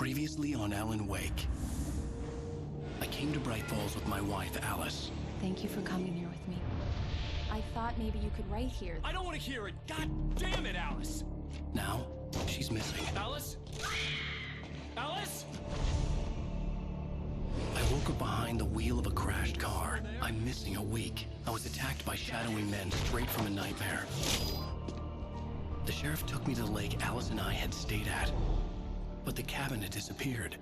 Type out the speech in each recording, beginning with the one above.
Previously on Alan Wake. I came to Bright Falls with my wife, Alice. Thank you for coming here with me. I thought maybe you could write here. I don't want to hear it! God damn it, Alice! Now, she's missing. Alice? Alice? I woke up behind the wheel of a crashed car. I'm missing a week. I was attacked by shadowy men straight from a nightmare. The sheriff took me to the lake Alice and I had stayed at. But the cabin had disappeared.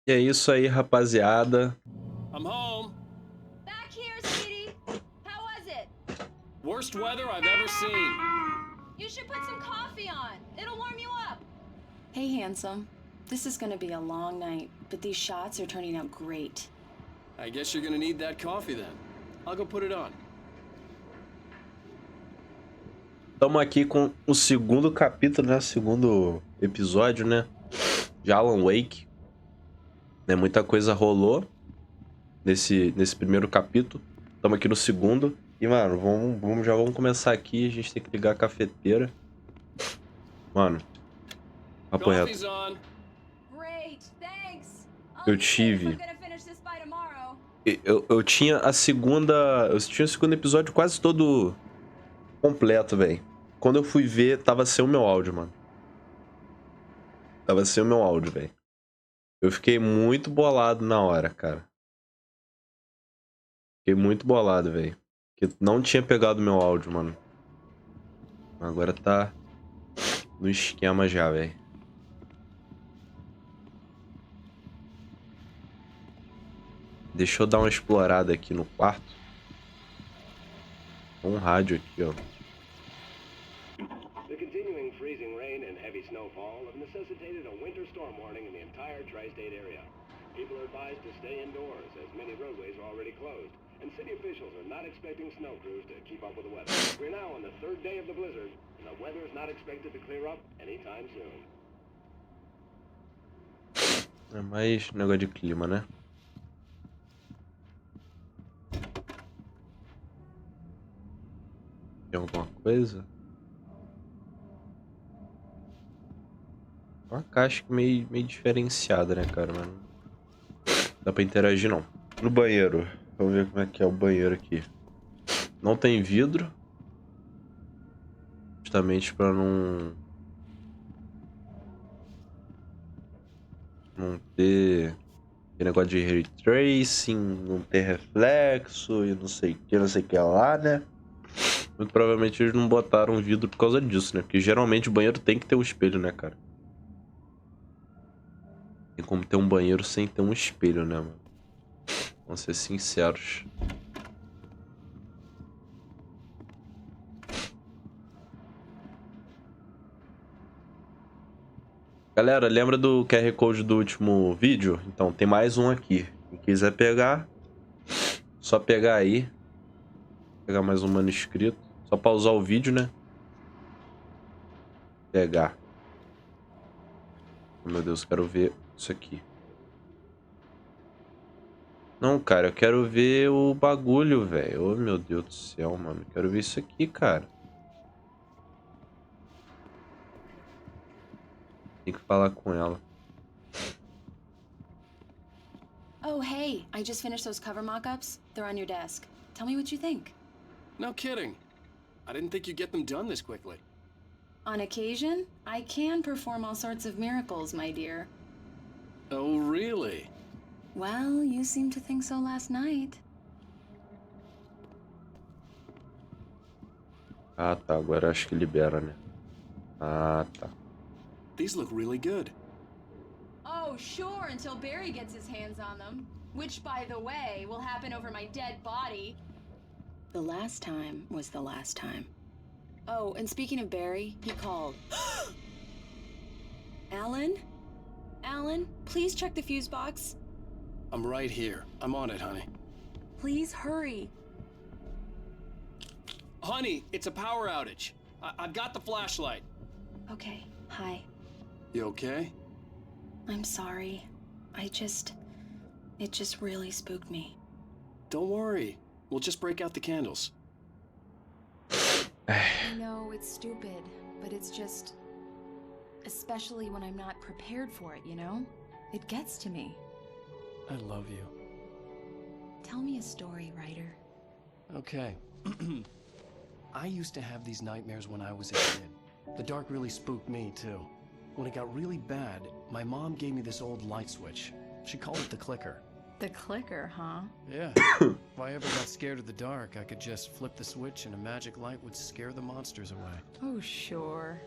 E é isso aí, rapaziada. I'm home. Back here, sweetie. How was it? Worst weather I've ever seen. You should put some coffee on. It'll warm you up. Hey, handsome. This is gonna be a long night, but these shots are turning out great. I guess you're gonna need that coffee then. I'll go put it on. Estamos aqui com o segundo capítulo, né? Segundo episódio, né? De Alan Wake. Né? Muita coisa rolou nesse primeiro capítulo. Estamos aqui no segundo. E, mano, vamos começar aqui. A gente tem que ligar a cafeteira. Mano, papo reto. Eu tive... Eu tinha a segunda... Eu tinha o segundo episódio quase todo completo, velho. Quando eu fui ver, tava sem o meu áudio, mano. Tava sem o meu áudio, velho. Eu fiquei muito bolado na hora, cara. Fiquei muito bolado, velho. Porque não tinha pegado meu áudio, mano. Agora tá no esquema já, velho. Deixa eu dar uma explorada aqui no quarto. Um rádio aqui, ó. The continuing freezing rain and heavy snowfall have necessitated a winter storm warning in the entire tri-state area. People are advised to stay indoors as many roadways are already closed, and city officials are not expecting snow crews to keep up with the weather. We're now on the third day of the blizzard, and the weather is not expected to clear up anytime soon. É mais negócio de clima, né? Tem alguma coisa? Uma caixa meio diferenciada, né, cara? Mas não dá pra interagir, não. No banheiro. Vamos ver como é que é o banheiro aqui. Não tem vidro. Justamente pra não ter negócio de ray tracing, não ter reflexo e não sei o que lá, né? Muito provavelmente eles não botaram vidro por causa disso, né? Porque geralmente o banheiro tem que ter um espelho, né, cara? Tem como ter um banheiro sem ter um espelho, né, mano? Vamos ser sinceros. Galera, lembra do QR Code do último vídeo? Então, tem mais um aqui. Quem quiser pegar, só pegar aí. Pegar mais um manuscrito. Só pausar o vídeo, né? Pegar. Oh, meu Deus, quero ver isso aqui. Não, cara, eu quero ver o bagulho, velho. Oh, meu Deus do céu, mano. Quero ver isso aqui, cara. Tem que falar com ela. Oh, hey, I just finished those cover mock-ups. They're on your desk. Tell me what you think. No kidding. I didn't think you'd get them done this quickly. On occasion, I can perform all sorts of miracles, my dear. Oh, really? Well, you seemed to think so last night. Ah, tá. Agora acho que libera, né? Ah, tá. These look really good. Oh, sure, until Barry gets his hands on them. Which, by the way, will happen over my dead body. The last time was the last time. Oh, and speaking of Barry, he called. Alan? Alan, please check the fuse box. I'm right here. I'm on it, honey. Please hurry. Honey, it's a power outage. I've got the flashlight. Okay, hi. You okay? I'm sorry. It just really spooked me. Don't worry. We'll just break out the candles. I know it's stupid, but it's just... especially when I'm not prepared for it, you know? It gets to me. I love you. Tell me a story, writer. Okay. I used to have these nightmares when I was a kid. The dark really spooked me, too. When it got really bad, my mom gave me this old light switch. She called it the clicker. The clicker, huh? Yeah. If I ever got scared of the dark, I could just flip the switch and a magic light would scare the monsters away. Oh, sure.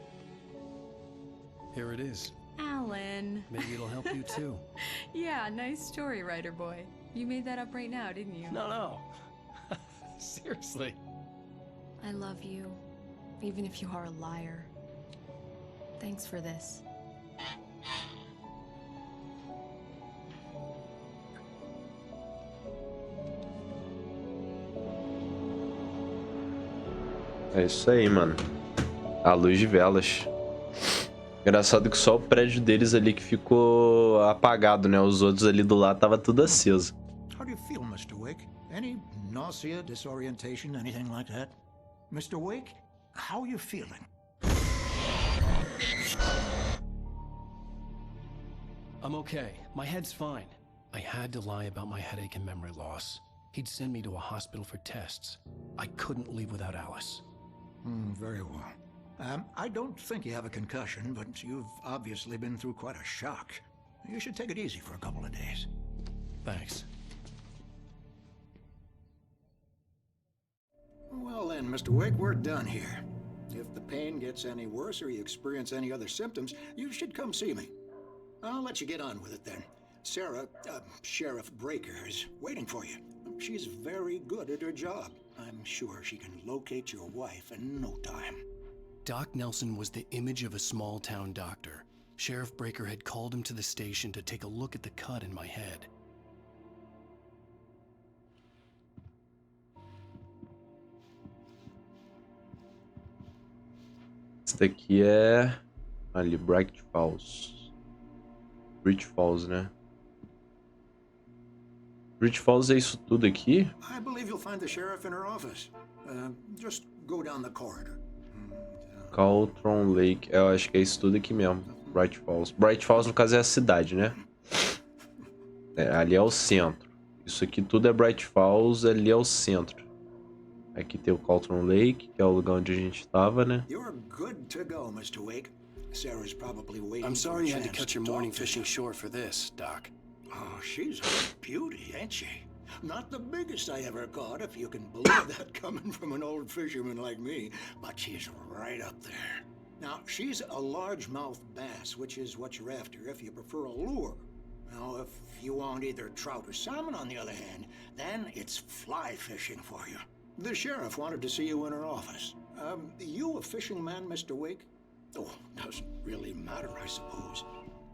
Here it is. Alan. Maybe it'll help you, too. Yeah, nice story, writer boy. You made that up right now, didn't you? No. Seriously. I love you, even if you are a liar. Thanks for this. É isso aí, mano. A luz de velas. Engraçado que só o prédio deles ali que ficou apagado, né? Os outros ali do lado tava tudo aceso. How do you feel, Mr. Wake? Any nausea, disorientation, anything like that? Mr. Wake, how are you feeling? I'm okay. My head's fine. I had to lie about my headache and memory loss. He'd send me to a hospital for tests. I couldn't leave without Alice. Very well. I don't think you have a concussion, but you've obviously been through quite a shock. You should take it easy for a couple of days. Thanks. Well then, Mr. Wake, we're done here. If the pain gets any worse or you experience any other symptoms, you should come see me. I'll let you get on with it then. Sarah, Sheriff Breaker, is waiting for you. She's very good at her job. I'm sure she can locate your wife in no time. Doc Nelson was the image of a small-town doctor. Sheriff Breaker had called him to the station to take a look at the cut in my head. Esse daqui é... ali, Bright Falls. Bright Falls, né? Bright Falls é isso tudo aqui? I believe you'll find the sheriff in her office. Just go down the corridor. Caltron Lake. Eu acho que é isso tudo aqui mesmo. Bright Falls. Bright Falls, no caso, é a cidade, né? É, ali é o centro. Isso aqui tudo é Bright Falls, ali é o centro. Aqui tem o Caltron Lake, que é o lugar onde a gente tava, né? You're good to go, Mr. Wake. Sarah's probably waiting. I'm sorry you had to for a cut chance your to morning talk to fishing you. short for this, Doc. Oh, she's a beauty, ain't she? Not the biggest I ever caught, if you can believe that coming from an old fisherman like me, but she's right up there. Now, she's a largemouth bass, which is what you're after if you prefer a lure. Now, if you want either trout or salmon, on the other hand, then it's fly fishing for you. The sheriff wanted to see you in her office. You a fishing man, Mr. Wake? Oh, doesn't really matter, I suppose.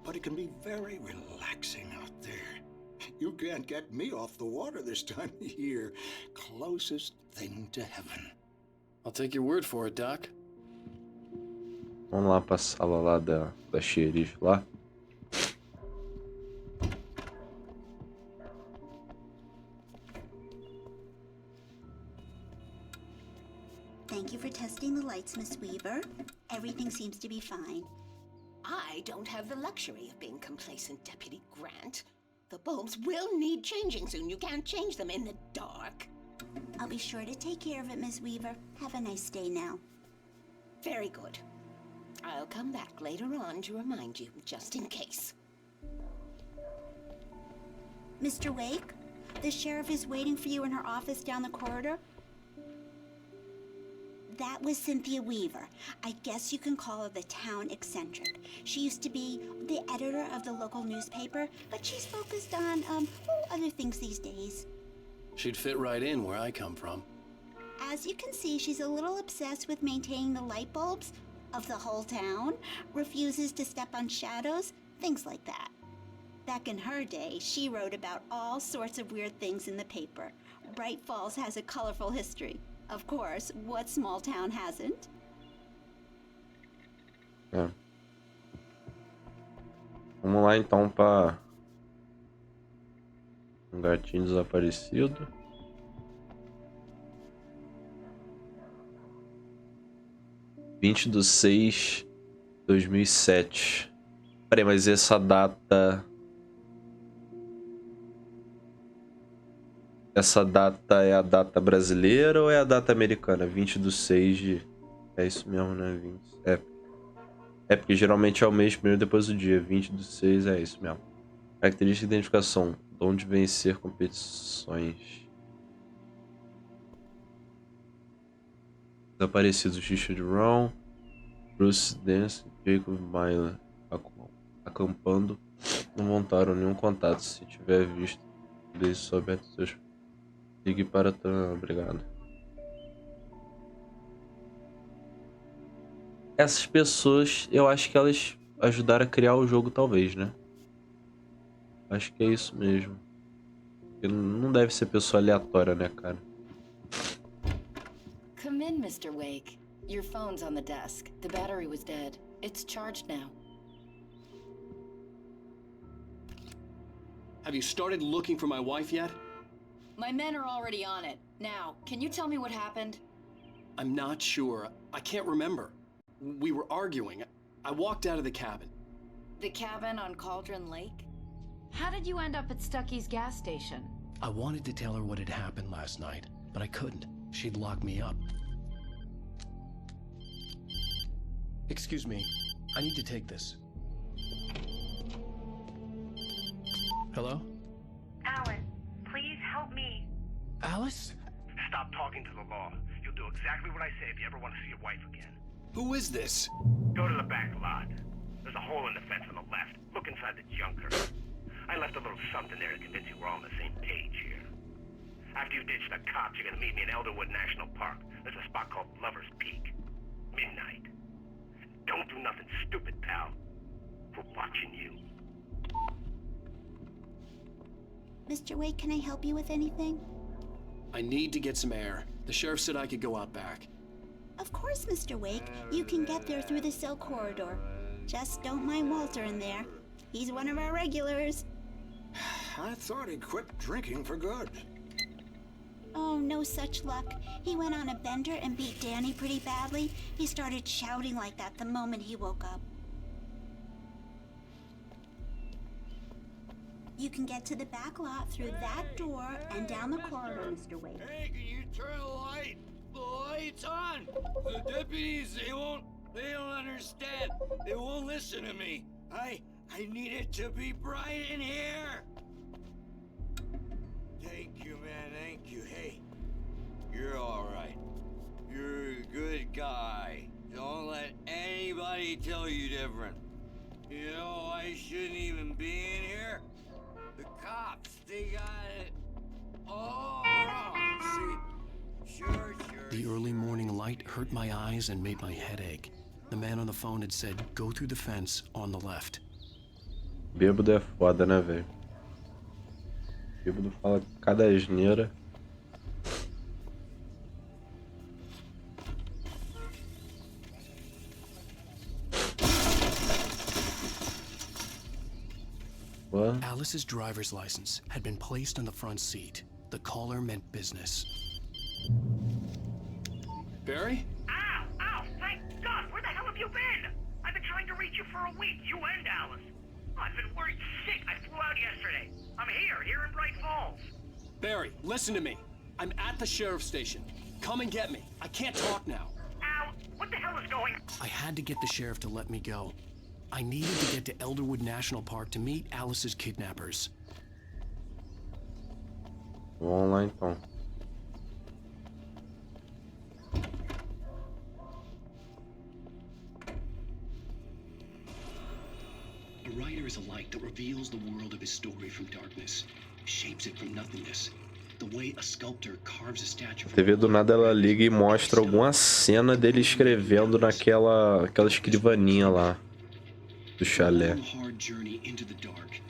But it can be very relaxing out there. You can't get me off the water this time of year. Closest thing to heaven. I'll take your word for it, Doc. Vamos lá pra sala lá da xerife lá. Thank you for testing the lights, Miss Weaver. Everything seems to be fine. I don't have the luxury of being complacent, Deputy Grant. The bulbs will need changing soon. You can't change them in the dark. I'll be sure to take care of it, Miss Weaver. Have a nice day now. Very good. I'll come back later on to remind you, just in case. Mr. Wake, the sheriff is waiting for you in her office down the corridor. That was Cynthia Weaver. I guess you can call her the town eccentric. She used to be the editor of the local newspaper, but she's focused on, other things these days. She'd fit right in where I come from. As you can see, she's a little obsessed with maintaining the light bulbs of the whole town, refuses to step on shadows, things like that. Back in her day, she wrote about all sorts of weird things in the paper. Bright Falls has a colorful history. Of course, what small town hasn't? É. Vamos lá então para um gatinho desaparecido. (20 de 6 de 2007). Peraí, mas essa data... Essa data é a data brasileira ou é a data americana? 20 de 6 de... É isso mesmo, né? 20... É porque geralmente é o mês primeiro depois do dia. 20 de 6 é isso mesmo. Característica de identificação. Onde vencer competições. Desaparecidos. Richard Brown, Bruce Dance, Jacob Myler acampando. Não montaram nenhum contato. Se tiver visto, desde souber dos seus... Ligue para... Obrigado. Essas pessoas, eu acho que elas ajudaram a criar o jogo, talvez, né? Acho que é isso mesmo. Porque não deve ser pessoa aleatória, né, cara? Come in, Mr. Wake. Your phone's on the desk. The battery was dead. It's charged now. Have you started looking for my wife yet? My men are already on it. Now, can you tell me what happened? I'm not sure. I can't remember. We were arguing. I walked out of the cabin. The cabin on Cauldron Lake? How did you end up at Stucky's gas station? I wanted to tell her what had happened last night, but I couldn't. She'd lock me up. Excuse me. I need to take this. Hello? Alice, please help me. Alice? Stop talking to the law. You'll do exactly what I say if you ever want to see your wife again. Who is this? Go to the back lot. There's a hole in the fence on the left. Look inside the junker. I left a little something there to convince you we're all on the same page here. After you ditch the cops, you're gonna meet me in Elderwood National Park. There's a spot called Lover's Peak. Midnight. Don't do nothing stupid, pal. We're watching you. Mr. Wake, can I help you with anything? I need to get some air. The sheriff said I could go out back. Of course, Mr. Wake. You can get there through the cell corridor. Just don't mind Walter in there. He's one of our regulars. I thought he quit drinking for good. Oh, no such luck. He went on a bender and beat Danny pretty badly. He started shouting like that the moment he woke up. You can get to the back lot through that door and down the corridor, Mr. Wake. Hey, can you turn the light? The light's on! The deputies, they don't understand. They won't listen to me. I need it to be bright in here. Thank you, man, thank you. Hey, you're all right. You're a good guy. Don't let anybody tell you different. You know, I shouldn't even be in here. The cops, they got it all wrong. See, sure. The early morning light hurt my eyes and made my head ache. The man on the phone had said, go through the fence on the left. Bêbado é foda, né, velho? Bêbado fala cada asneira. What? Alice's driver's license had been placed on the front seat. The caller meant business. Barry? Ow! Ow! Thank God! Where the hell have you been? I've been trying to reach you for a week, you and Alice. I've been worried sick. I flew out yesterday. I'm here in Bright Falls. Barry, listen to me. I'm at the sheriff's station. Come and get me. I can't talk now. Ow! What the hell is going on? I had to get the sheriff to let me go. I needed to get to Elderwood National Park to meet Alice's kidnappers. Vamos lá então. A writer is a light that reveals the world of his story from darkness, shapes it from nothingness. The way a sculptor carves a statue A TV do nada ela liga e mostra alguma cena dele escrevendo aquela escrivaninha lá do chalé. Hard journey into the dark.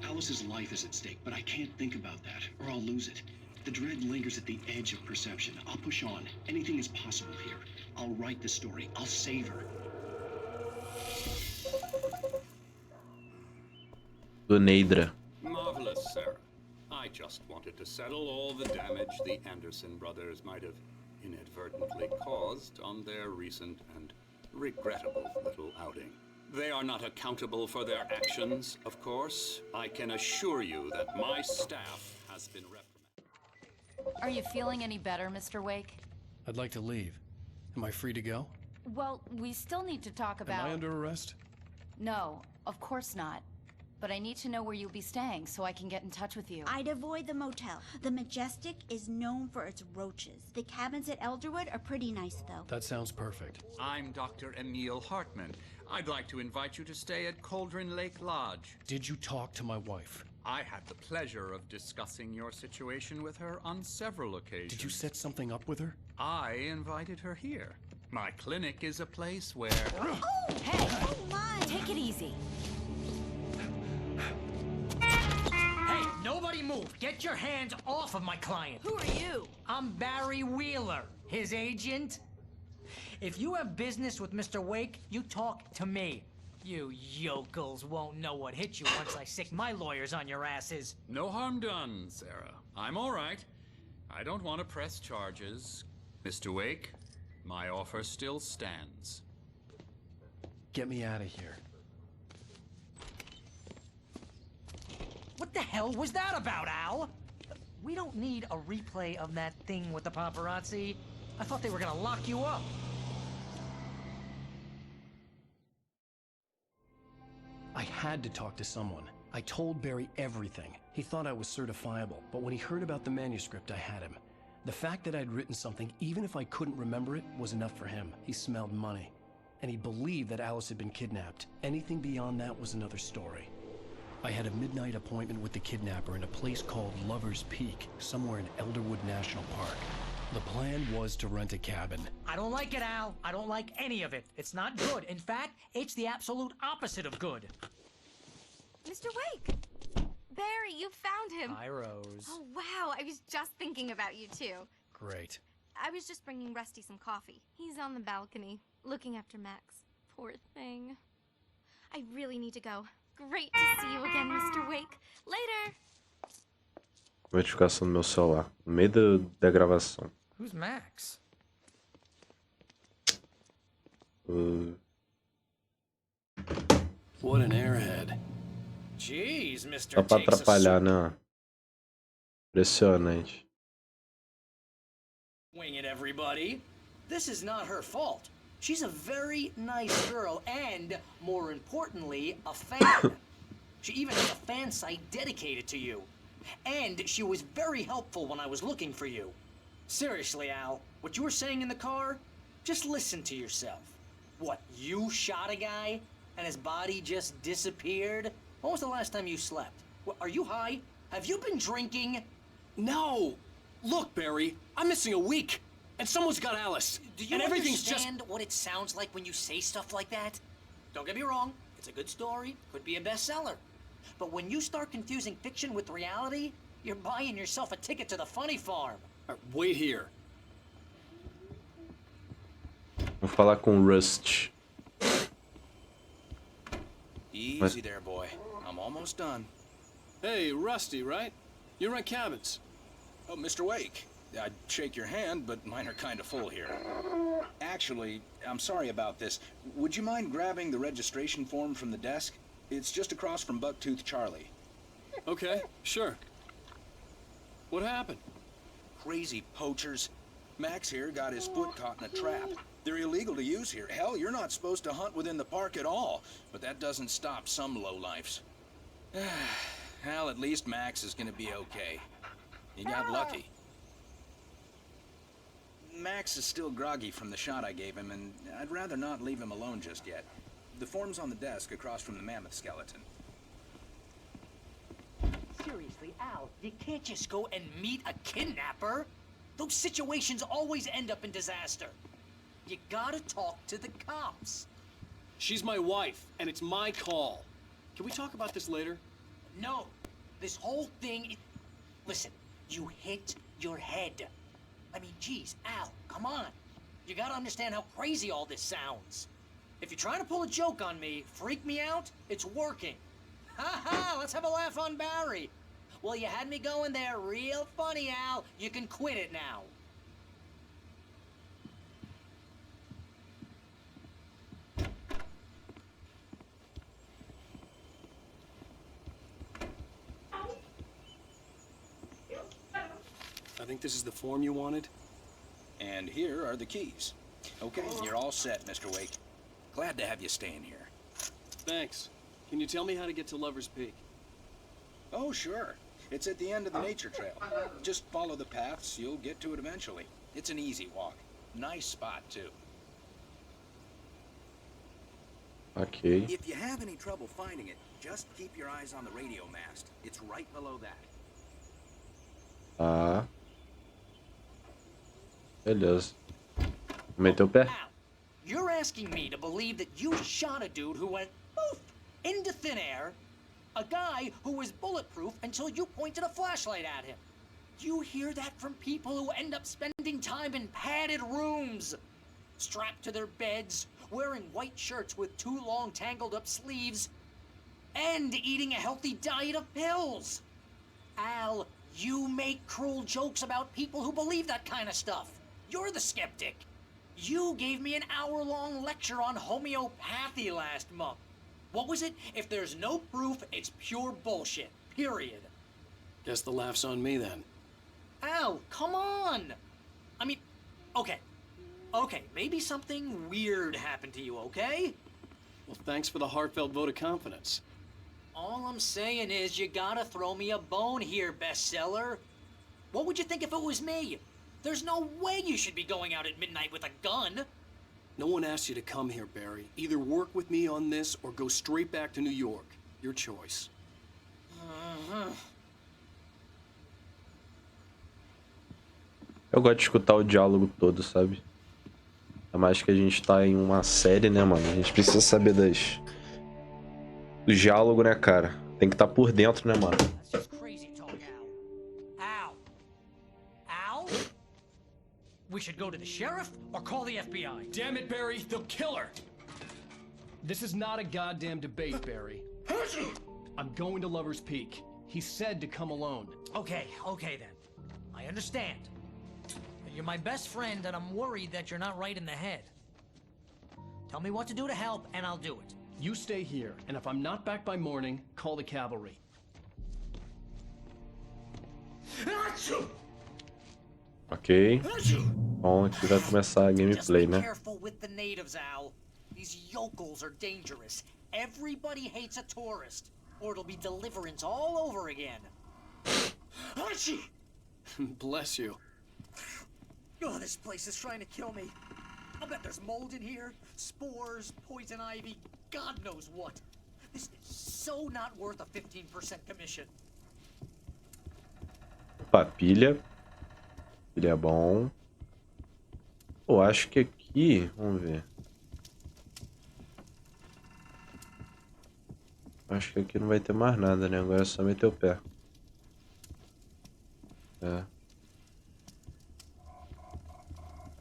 Alice's life is at stake, but I can't think about that or I'll lose it. The dread lingers at the edge of perception. I'll push on. Anything is possible here. I'll write the story. I'll save her. Do Neidra. Marvelous, Sarah. I just wanted to settle all the damage the Anderson brothers might have inadvertently caused on their recent and regrettable little outing. They are not accountable for their actions, of course. I can assure you that my staff has been reprimanded. Are you feeling any better, Mr. Wake? I'd like to leave. Am I free to go? Well, we still need to talk about... Am I under arrest? No, of course not. But I need to know where you'll be staying so I can get in touch with you. I'd avoid the motel. The Majestic is known for its roaches. The cabins at Elderwood are pretty nice, though. That sounds perfect. I'm Dr. Emil Hartman. I'd like to invite you to stay at Cauldron Lake Lodge. Did you talk to my wife? I had the pleasure of discussing your situation with her on several occasions. Did you set something up with her? I invited her here. My clinic is a place where... Oh! Hey! Oh, my! Take it easy. Hey, nobody move! Get your hands off of my client! Who are you? I'm Barry Wheeler, his agent. If you have business with Mr. Wake, you talk to me. You yokels won't know what hit you once I sick my lawyers on your asses. No harm done, Sarah. I'm all right. I don't want to press charges. Mr. Wake, my offer still stands. Get me out of here. What the hell was that about, Al? We don't need a replay of that thing with the paparazzi. I thought they were gonna lock you up. I had to talk to someone. I told Barry everything. He thought I was certifiable, but when he heard about the manuscript, I had him. The fact that I'd written something, even if I couldn't remember it, was enough for him. He smelled money. And he believed that Alice had been kidnapped. Anything beyond that was another story. I had a midnight appointment with the kidnapper in a place called Lover's Peak, somewhere in Elderwood National Park. The plan was to rent a cabin. I don't like it, Al. I don't like any of it. It's not good. In fact, it's the absolute opposite of good. Mr. Wake! Barry, you found him! Hi, Rose. Oh, wow. I was just thinking about you, too. Great. I was just bringing Rusty some coffee. He's on the balcony, looking after Max. Poor thing. I really need to go. Great to see you again, Mr. Wake. Later! Notificação no meu celular, no meio da gravação. Who's Max? What an airhead. Jeez, Mr. Só pra atrapalhar, né? Impressionante. Wing it, everybody. This is not her fault. She's a very nice girl and, more importantly, a fan. She even has a fan site dedicated to you. And she was very helpful when I was looking for you. Seriously, Al, what you were saying in the car, just listen to yourself. What, you shot a guy and his body just disappeared? When was the last time you slept? What, are you high? Have you been drinking? No! Look, Barry, I'm missing a week. And someone's got Alice. Do you and everything's understand what it sounds like when you say stuff like that? Don't get me wrong, it's a good story, could be a bestseller. But when you start confusing fiction with reality, you're buying yourself a ticket to the funny farm. Wait here. Vou falar com o Rust. Easy there, boy. I'm almost done. Hey, Rusty, right? You rent cabins. Oh, Mr. Wake. I'd shake your hand, but mine are kind of full here. Actually, I'm sorry about this. Would you mind grabbing the registration form from the desk? It's just across from Bucktooth Charlie. Okay, sure. What happened? Crazy poachers. Max here got his foot caught in a trap. They're illegal to use here. Hell, you're not supposed to hunt within the park at all. But that doesn't stop some lowlifes. Well, at least Max is gonna be okay. He got lucky. Max is still groggy from the shot I gave him, and I'd rather not leave him alone just yet. The form's on the desk across from the mammoth skeleton. Seriously, Al, you can't just go and meet a kidnapper. Those situations always end up in disaster. You gotta talk to the cops. She's my wife, and it's my call. Can we talk about this later? No, this whole thing... Listen, you hit your head. I mean, geez, Al, come on. You gotta understand how crazy all this sounds. If you're trying to pull a joke on me, freak me out, it's working. Ha ha, let's have a laugh on Barry. Well, you had me going there real funny, Al. You can quit it now. I think this is the form you wanted. And here are the keys. Okay, you're all set, Mr. Wake. Glad to have you staying here. Thanks. Can you tell me how to get to Lover's Peak? Oh, sure. It's at the end of the nature trail. Just follow the paths, you'll get to it eventually. It's an easy walk. Nice spot, too. Ok. If you have any trouble finding it, just keep your eyes on the radio mast. It's right below that. Tá. Beleza. Meteu o pé? You're asking me to believe that you shot a dude who went poof into thin air, a guy who was bulletproof until you pointed a flashlight at him. You hear that from people who end up spending time in padded rooms, strapped to their beds, wearing white shirts with too long tangled up sleeves, and eating a healthy diet of pills. Al, you make cruel jokes about people who believe that kind of stuff. You're the skeptic. You gave me an hour-long lecture on homeopathy last month. What was it? If there's no proof, it's pure bullshit. Period. Guess the laugh's on me then. Al, come on! I mean, okay. Okay, maybe something weird happened to you, okay? Well, thanks for the heartfelt vote of confidence. All I'm saying is you gotta throw me a bone here, bestseller. What would you think if it was me? There's no way you should be going out at midnight with a gun. No one asked you to come here, Barry. Either work with me on this or go straight back to New York. Your choice. Eu gosto de escutar o diálogo todo, sabe? É mais que a gente tá em uma série, né, mano? A gente precisa saber do diálogo, né, cara? Tem que estar por dentro, né, mano? We should go to the sheriff or call the FBI. Damn it, Barry, they'll kill her. This is not a goddamn debate, Barry. I'm going to Lover's Peak. He said to come alone. Okay then. I understand. You're my best friend and I'm worried that you're not right in the head. Tell me what to do to help and I'll do it. You stay here, and if I'm not back by morning, call the cavalry. Ok. Bom, aqui vai começar a gameplay, né? Careful with the natives, Al. These yokels are dangerous. Everybody hates a tourist, or it'll be deliverance all over again. Bless you. Oh, this place is trying to kill me. I'll bet there's mold in here, spores, poison ivy, God knows what. This is so not worth a 15% commission. Opa, pilha. Pilha é bom. Pô, acho que aqui... Vamos ver. Acho que aqui não vai ter mais nada, né? Agora é só meter o pé. É.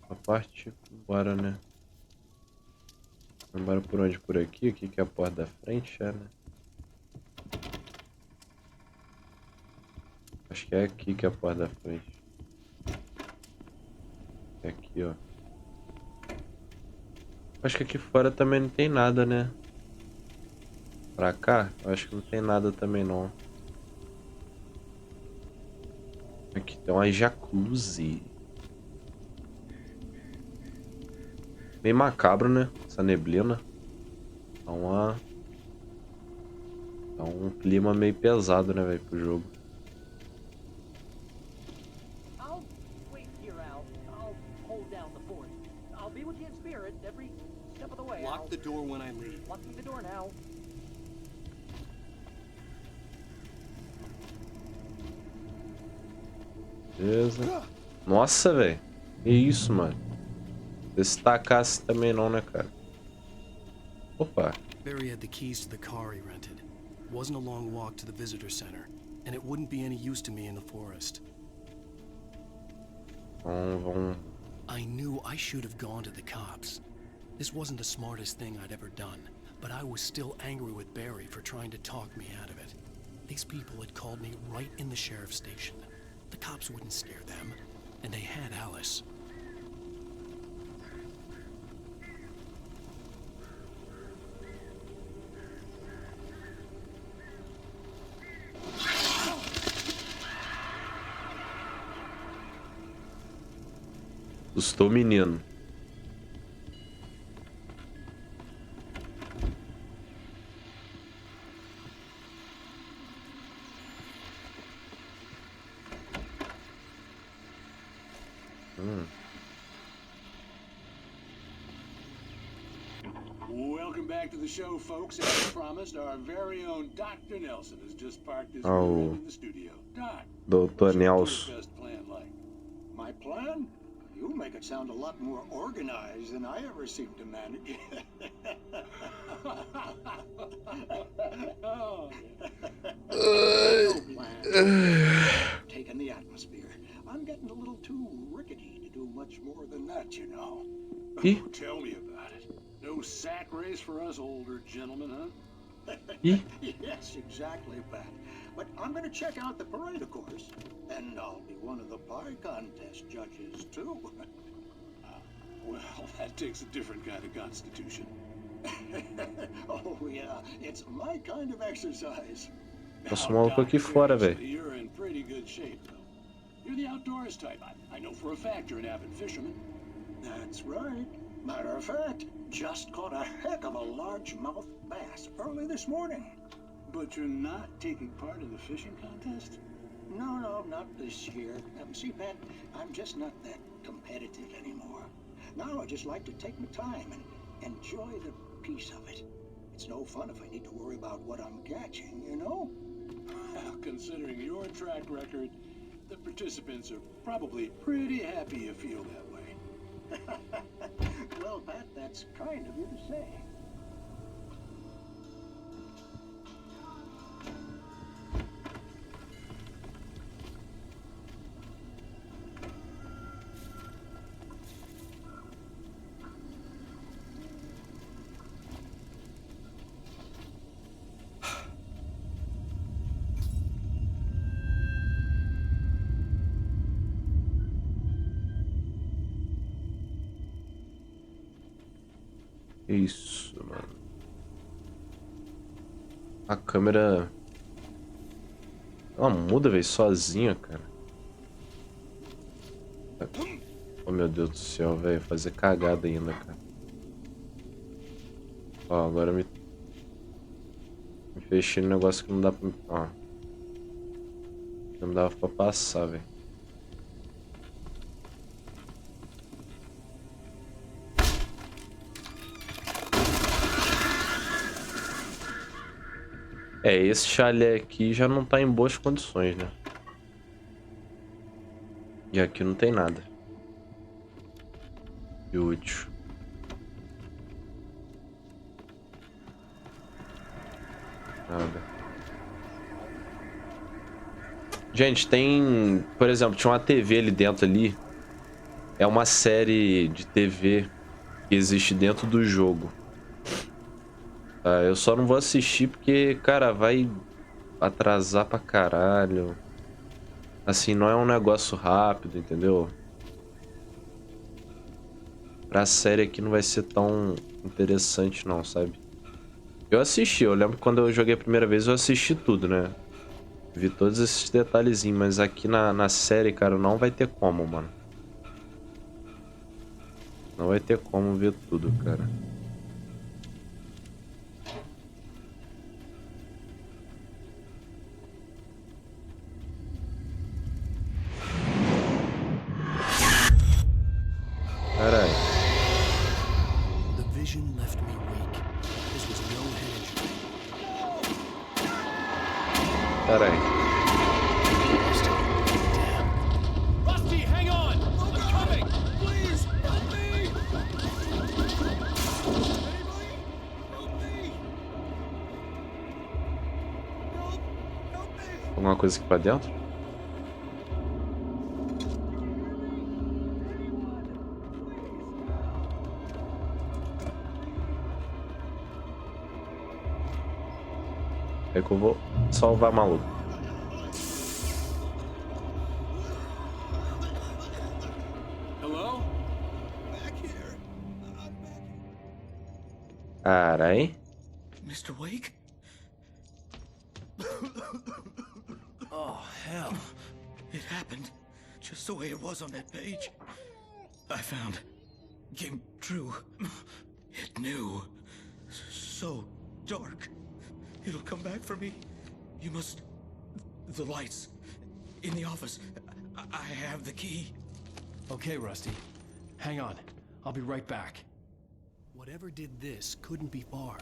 A parte... Bora, né? Bora por onde? Por aqui? Aqui que é a porta da frente, é, né? Acho que é aqui que é a porta da frente. É aqui, ó. Acho que aqui fora também não tem nada, né? Pra cá? Acho que não tem nada também, não. Aqui tem uma jacuzzi. Bem macabro, né? Essa neblina. Dá um clima meio pesado, né, velho, pro jogo. Lock the door when I leave. Locking the door now. Beleza. Nossa, velho. Que isso, mano. Se tacasse também não, né, cara? Opa. Barry had the keys to the car he rented. It wasn't a long walk to the visitor center, and it wouldn't be any use to me in the forest. Vamos... I knew I should have gone to the cops. This wasn't the smartest thing I'd ever done, but I was still angry with Barry for trying to talk me out of it. These people had called me right in the sheriff's station. The cops wouldn't scare them, and they had Alice. Assustou o menino. Welcome back to the show, folks. As promised, our very own Dr. Nelson has just parked his rig in the studio. Doc, Dr. Nelson. best plan like? My plan? You make it sound a lot more organized than I ever seem to manage. Oh, No plan. Taking the atmosphere. I'm getting a little too rickety to do much more than that, you know. Oh, tell me about it. No sack race for us older gentlemen, huh? Yes, exactly, Pat. But I'm going to check out the parade, of course. And I'll be one of the pie contest judges, too. Well, that takes a different kind of constitution. Oh, yeah. It's my kind of exercise. Nossa, o maluco aqui fora, velho. You're in pretty good shape, though. You're the outdoors type. I know for a fact you're an avid fisherman. That's right. Matter of fact, just caught a heck of a largemouth bass early this morning. But you're not taking part in the fishing contest? No, not this year. See, Pat, I'm just not that competitive anymore. Now I just like to take my time and enjoy the peace of it. It's no fun if I need to worry about what I'm catching, you know? Well, considering your track record, the participants are probably pretty happy you feel that way. Well, Pat, that's kind of you to say. Isso, mano. A câmera... Ela muda, velho, sozinha, cara. Oh, meu Deus do céu, velho. Fazer cagada ainda, cara. Ó, agora me fechei no negócio que não dá pra... Ó. Não dava pra passar, velho. É, esse chalé aqui já não tá em boas condições, né? E aqui não tem nada de útil. Nada. Gente, tem... Por exemplo, tinha uma TV ali dentro ali. É uma série de TV que existe dentro do jogo. Eu só não vou assistir porque, cara, vai atrasar pra caralho. Assim, não é um negócio rápido, entendeu? Pra série aqui não vai ser tão interessante não, sabe? Eu assisti, eu lembro que quando eu joguei a primeira vez eu assisti tudo, né? Vi todos esses detalhezinhos, mas aqui na série, cara, não vai ter como, mano. Não vai ter como ver tudo, cara. Caralho. The vision left me weak. This was no head injury. Caralho. Rusty, hang on! I'm coming! Please, help me! Alguma coisa aqui pra dentro? É que eu vou salvar maluco. Hello? Carai. Mr. Wake? Oh, hell. It happened just the way it was on that page. I found. Came true. It knew. So dark. It'll come back for me. You must... The lights. In the office. I have the key. Okay, Rusty. Hang on. I'll be right back. Whatever did this couldn't be far.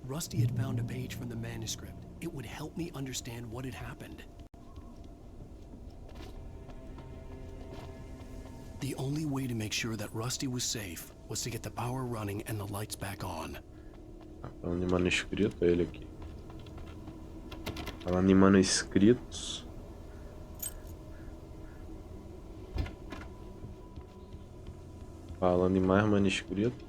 Rusty had found a page from the manuscript. It would help me understand what had happened. The only way to make sure that Rusty was safe was to get the power running and the lights back on. Falando em manuscrito, é ele aqui. Falando em manuscritos. Falando em mais manuscrito.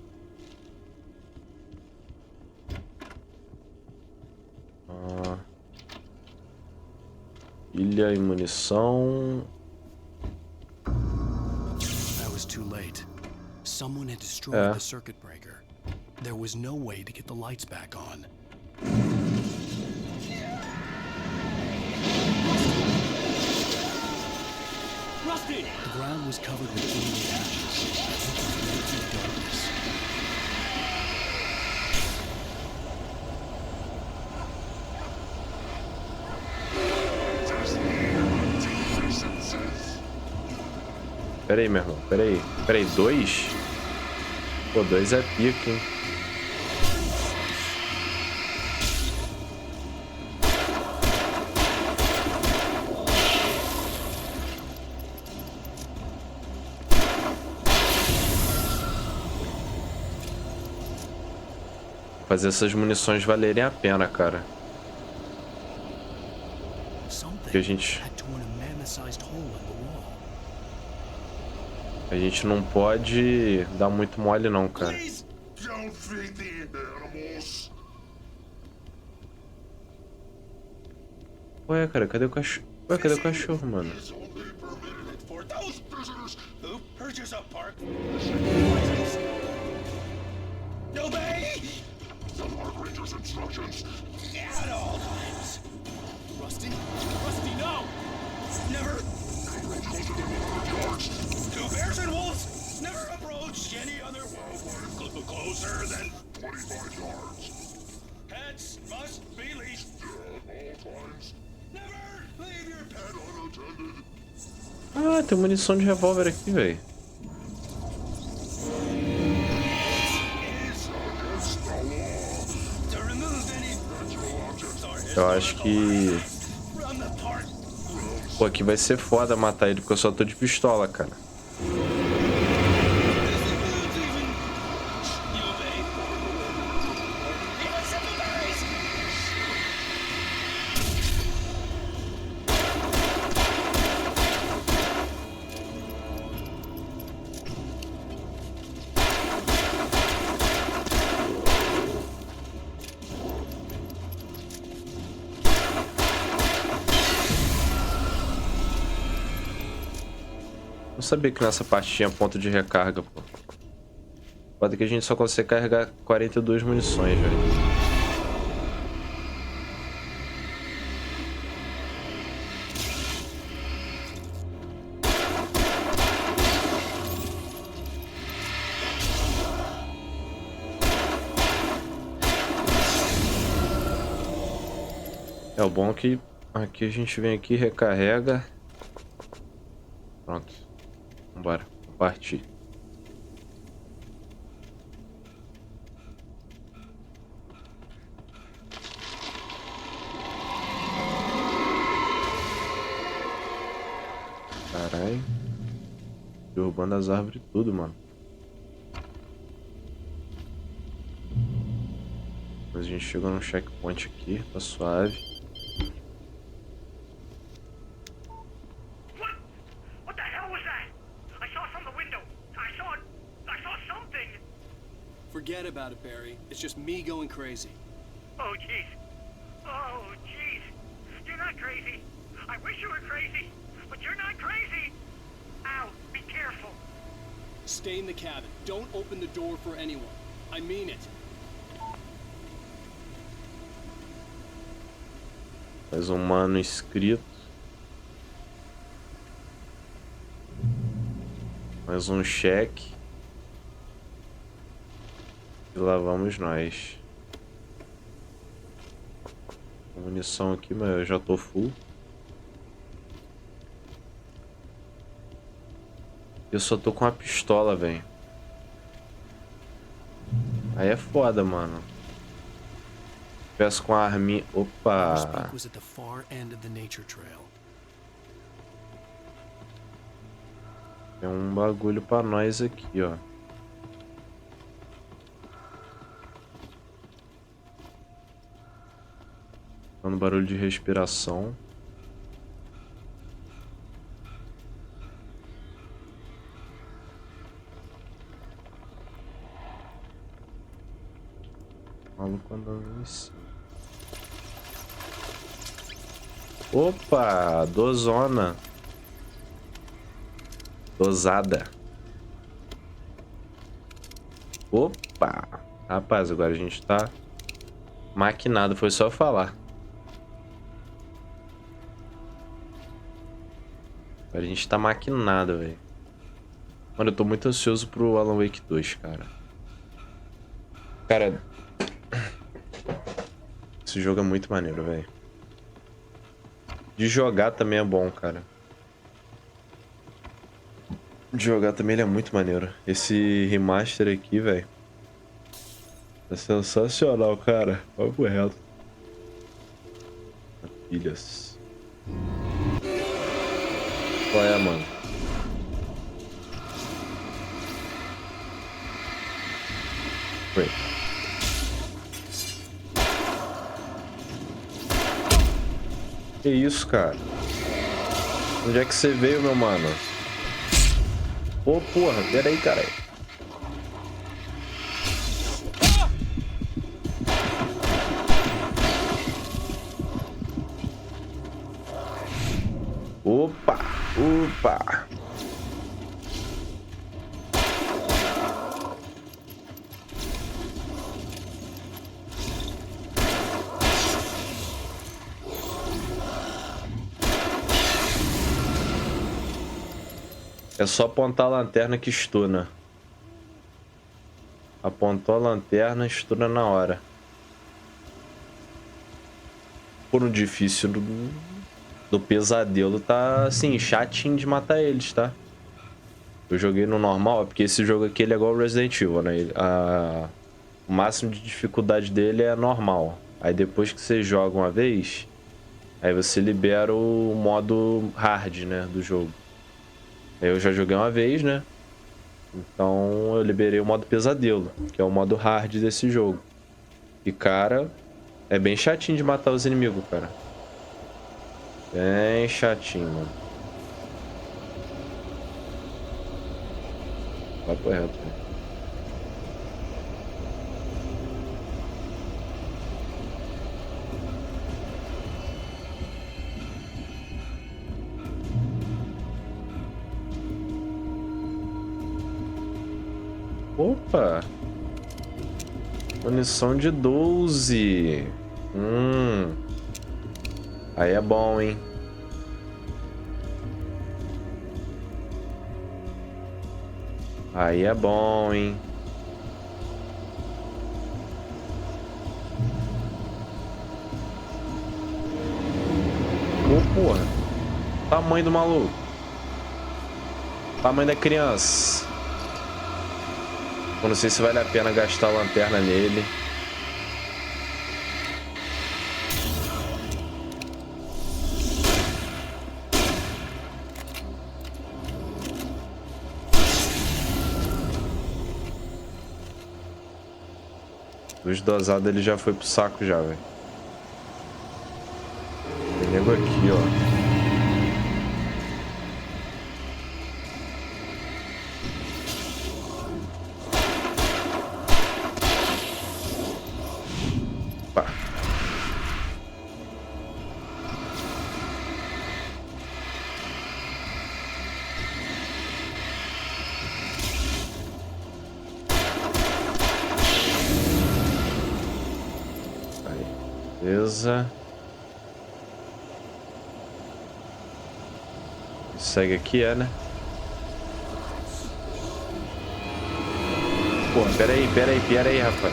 Ilha e munição. I was too late. Someone had destroyed the circuit breaker. There was no way to get the lights back on. Rusty! The ground was covered with glowing ashes. It was empty darkness. Pera aí, meu irmão. Pera aí, 2? Pô, 2 é pica, hein? Fazer essas munições valerem a pena, cara. Porque a gente não pode dar muito mole não, cara. Ué, cara, cadê o cachorro? Ué, cadê o cachorro, mano? Rusty? Rusty, no! Never! Two bears and wolves! Never approach any other wildlife closer than 25 yards. Pets must be leashed at all times. Never leave your pet unattended. Ah, tem munição de revólver aqui, velho. Eu acho que... Pô, aqui vai ser foda matar ele, porque eu só tô de pistola, cara. Não sabia que nessa parte tinha ponto de recarga, pô. Pode que a gente só consegue carregar 42 munições, velho. É o bom que aqui a gente vem aqui, recarrega. Pronto. Vambora, partir. Caralho. Derrubando as árvores e tudo, mano. Mas a gente chegou num checkpoint aqui, tá suave. Forget about it, Barry. It's just me going crazy. Oh, jeez. Oh, jeez. You're not crazy. I wish you were crazy, but you're not crazy. Ow, be careful. Stay in the cabin. Don't open the door for anyone. I mean it. Mais um manuscrito. Mais um cheque. E lá vamos nós. Munição aqui, mas eu já tô full. Eu só tô com a pistola, velho. Aí é foda, mano. Peço com a arminha. Opa! Was at the far end of the nature trail. Tem um bagulho pra nós aqui, ó. Dando barulho de respiração. Maluco andando em cima. Opa! Dosona. Dosada. Opa! Rapaz, agora a gente tá maquinado. Foi só falar. Agora a gente tá maquinado, velho. Mano, eu tô muito ansioso pro Alan Wake 2, cara. Cara... Esse jogo é muito maneiro, velho. De jogar também é bom, cara. De jogar também ele é muito maneiro. Esse remaster aqui, velho. É sensacional, cara. Papo reto. Pilhas. Qual é, mano? Foi. Que isso, cara? Onde é que você veio, meu mano? Ô, porra, pera aí, cara. Opa, opa. É só apontar a lanterna que estuna. Apontou a lanterna, estuna na hora. Por um difícil do pesadelo tá assim, chatinho de matar eles, tá? Eu joguei no normal, porque esse jogo aqui ele é igual ao Resident Evil, né? O máximo de dificuldade dele é normal. Aí depois que você joga uma vez, aí você libera o modo hard, né, do jogo. Eu já joguei uma vez, né? Então eu liberei o modo pesadelo, que é o modo hard desse jogo. E, cara, é bem chatinho de matar os inimigos, cara. Bem chatinho, mano. Papo reto, velho. Opa! Munição de 12. Aí é bom, hein? Aí é bom, hein? Ô, porra. Tamanho do maluco. Tamanho da criança. Eu não sei se vale a pena gastar a lanterna nele. Os dosados ele já foi pro saco já, velho. Tem nego aqui, ó. Beleza. Segue aqui, né? Pô, pera aí, rapaz.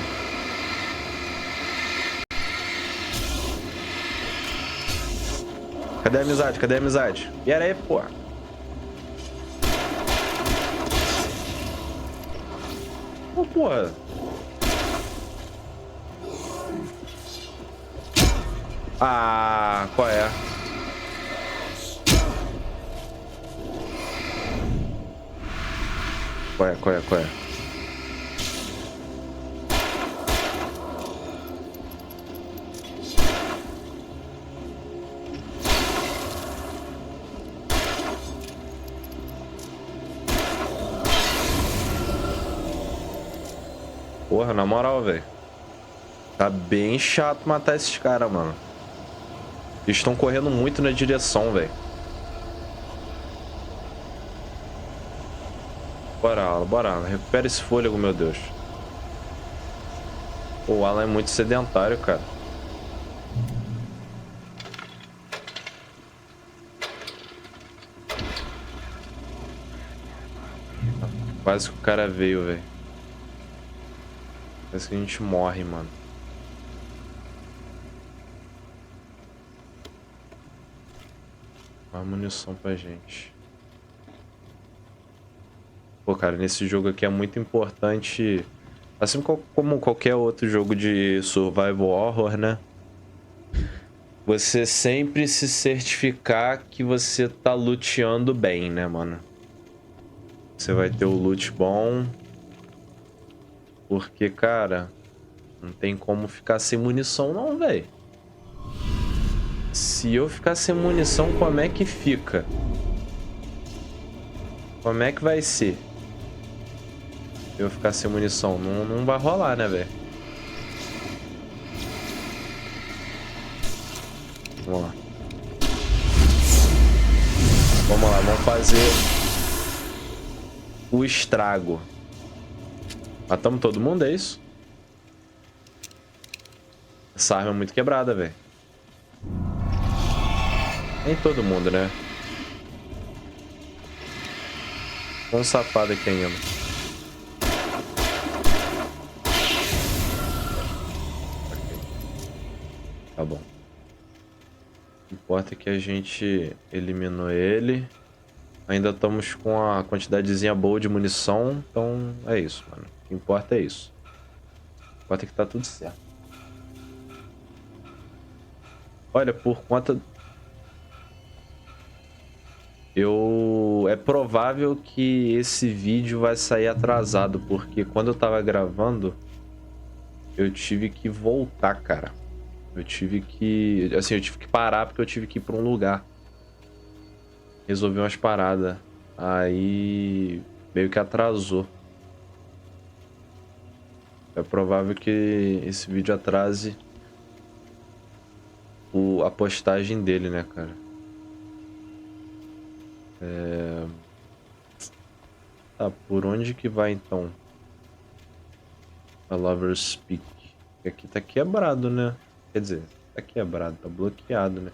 Cadê a amizade? Cadê a amizade? Pera aí, pô. Ô, porra. Ah, qual é? Qual é? Porra, na moral, velho. Tá bem chato matar esses caras, mano. Eles estão correndo muito na direção, velho. Bora, Alan. Recupera esse fôlego, meu Deus. Pô, o Alan é muito sedentário, cara. Quase que o cara veio, velho. Parece que a gente morre, mano. Mais munição pra gente. Pô, cara, nesse jogo aqui é muito importante, assim como qualquer outro jogo de survival horror, né? Você sempre se certificar que você tá luteando bem, né, mano? Você vai ter o loot bom. Porque, cara, não tem como ficar sem munição não, velho. Se eu ficar sem munição, como é que fica? Como é que vai ser? Se eu ficar sem munição, não vai rolar, né, velho? Vamos lá. Vamos lá, vamos fazer o estrago. Matamos todo mundo, é isso? Essa arma é muito quebrada, velho. Nem todo mundo, né? Um safado aqui ainda. Okay. Tá bom. O que importa é que a gente eliminou ele. Ainda estamos com a quantidadezinha boa de munição. Então é isso, mano. O que importa é isso. O que importa é que tá tudo certo. Olha, por conta... É provável que esse vídeo vai sair atrasado, porque quando eu tava gravando, eu tive que voltar, cara. Eu tive que parar porque eu tive que ir pra um lugar. Resolver umas paradas. Aí meio que atrasou. É provável que esse vídeo atrase a postagem dele, né, cara? Tá, por onde que vai então? A Lover's Peak. Aqui tá quebrado, né? Quer dizer, tá quebrado, tá bloqueado, né?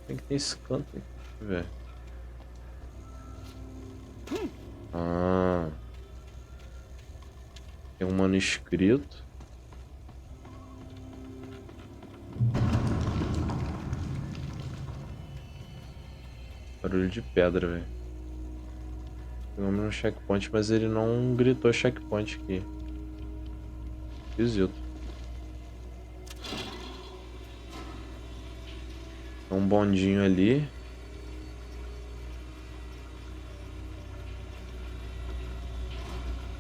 Tem que ter esse canto aqui, deixa eu ver. Ah. Tem um manuscrito. Barulho de pedra, velho. Pegamos no checkpoint, mas ele não gritou checkpoint aqui. Esquisito. Tem um bondinho ali.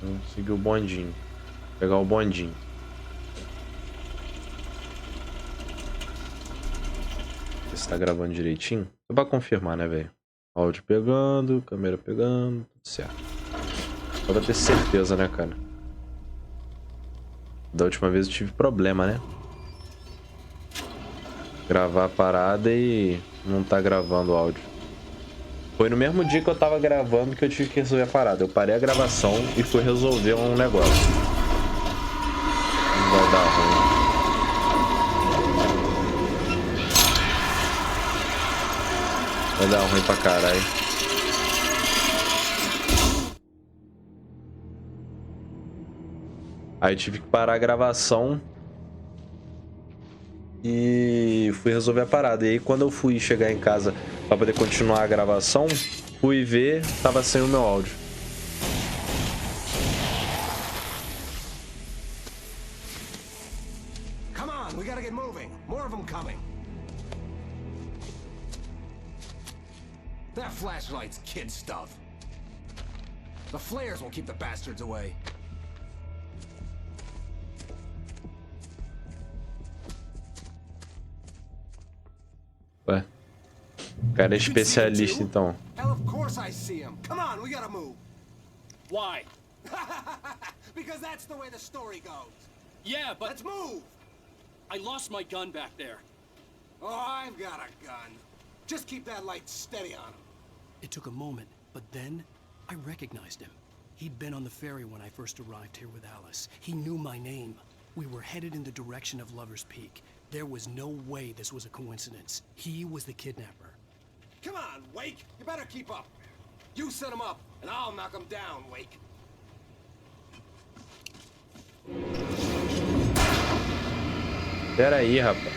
Vamos seguir o bondinho. Pegar o bondinho. Ver se tá gravando direitinho. Só pra confirmar, né, velho? Áudio pegando, câmera pegando, tudo certo. Só pra ter certeza, né, cara? Da última vez eu tive problema, né? Gravar a parada e não tá gravando o áudio. Foi no mesmo dia que eu tava gravando que eu tive que resolver a parada. Eu parei a gravação e fui resolver um negócio. Não vai dar ruim. Vai dar ruim pra caralho. Aí eu tive que parar a gravação e fui resolver a parada. E aí quando eu fui chegar em casa pra poder continuar a gravação, fui ver, tava sem o meu áudio. Come on, we gotta get moving. More of them coming. That flashlight's kid stuff. The flares won't keep the bastards away. Ué. O cara é especialista, então. Hell, of course I see him. Come on, we gotta move. Why? Because that's the way the story goes. Yeah, but... Let's move! I lost my gun back there. Oh, I've got a gun. Just keep that light steady on him. It took a moment, but then I recognized him. He'd been on the ferry when I first arrived here with Alice. He knew my name. We were headed in the direction of Lover's Peak. There was no way this was a coincidence. He was the kidnapper. Come on, Wake! You better keep up. You set him up, and I'll knock him down, Wake. Pera aí, rapaz.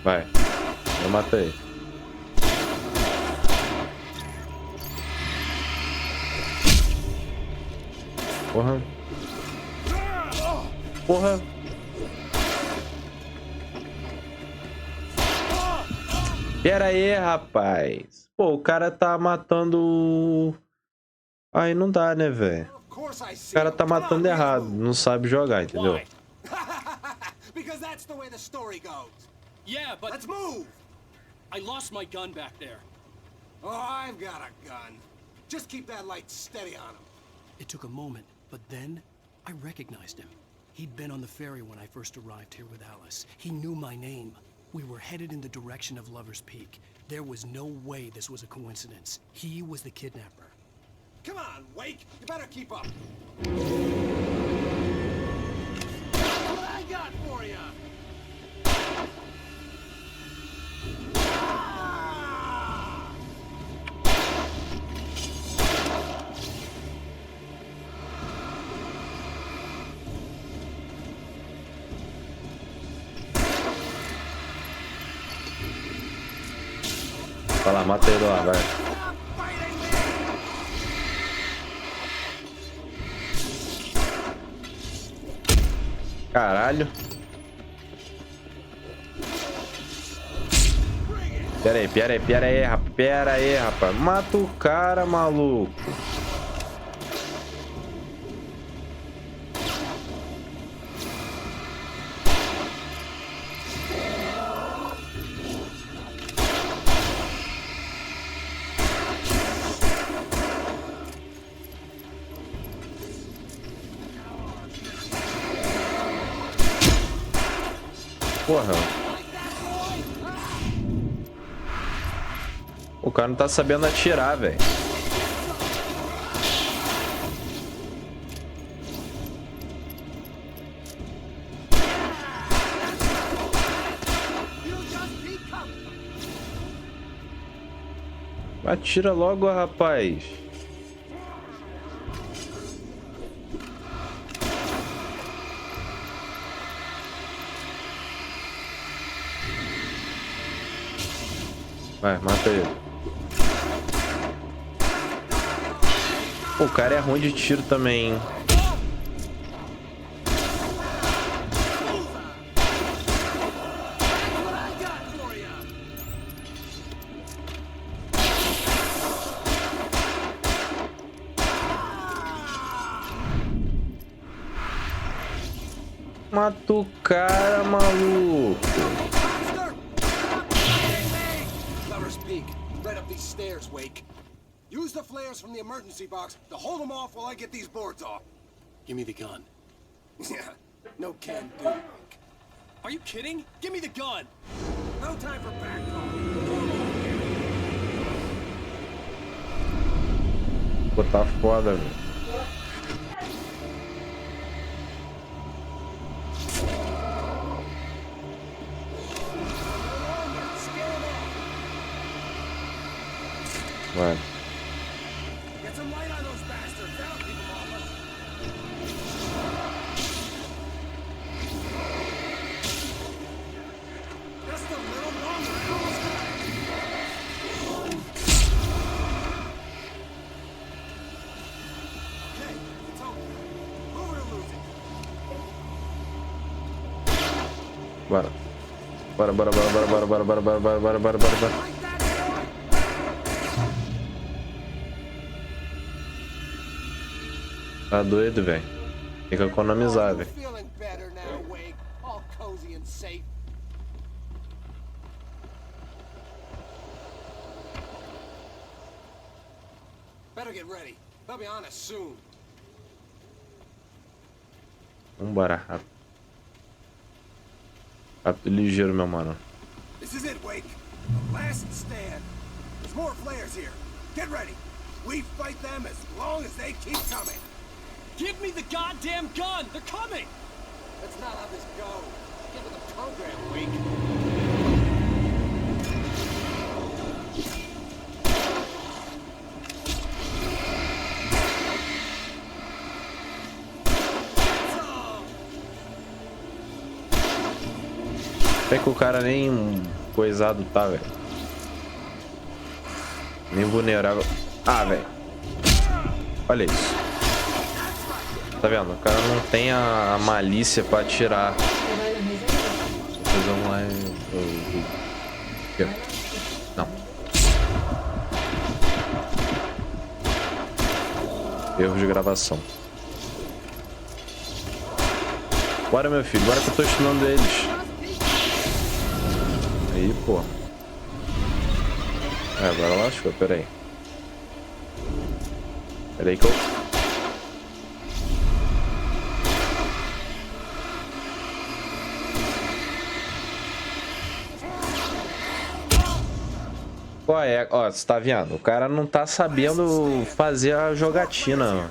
Vai. Eu matei. Porra. Porra. Pera aí, rapaz. Pô, o cara tá matando... Aí não dá, né, velho? O cara tá matando errado. Não sabe jogar, entendeu? Because that's the way the story goes. Yeah, but... Let's move! I lost my gun back there. Oh, I've got a gun. Just keep that light steady on him. It took a moment, but then I recognized him. He'd been on the ferry when I first arrived here with Alice. He knew my name. We were headed in the direction of Lover's Peak. There was no way this was a coincidence. He was the kidnapper. Come on, Wake! You better keep up. What I got for you? Vai lá, mata ele lá, vai. Caralho. Pera aí, rapaz. Mata o cara, maluco. Porra. O cara não tá sabendo atirar, velho. Atira logo, rapaz. Vai, mata ele. Pô, o cara é ruim de tiro também, hein? Mata o cara, maluco. Right up these stairs, Wake. Use the flares from the emergency box to hold them off while I get these boards off. Give me the gun. Yeah, no can do, Wake. Are you kidding? Give me the gun! No time for back talk. Pô, tá foda, velho. Bora. Bora, bora, bora, bora, bora, bora, bora, bora, bora, bora, bora, bora. Tá doido, velho. Tem que economizar, velho. Better get ready. They'll be on us soon. Vambora, rápido. Rápido e ligeiro, meu mano. This is it, Wake. The last stand. There's more flares here. Get ready. We fight them as long as they keep coming. Give me the goddamn gun! They're coming! That's not how this goes. Get with the program, Wake. Até que o cara nem coisado tá, velho. Nem vulnerável. Ah, velho. Olha isso. Tá vendo? O cara não tem a malícia pra atirar. Vou fazer um live. Não. Erro de gravação. Bora, meu filho. Bora que eu tô estudando eles. Aí, pô. Agora lascou, peraí. Peraí que eu... Qual é? Ó, você tá vendo? O cara não tá sabendo fazer a jogatina.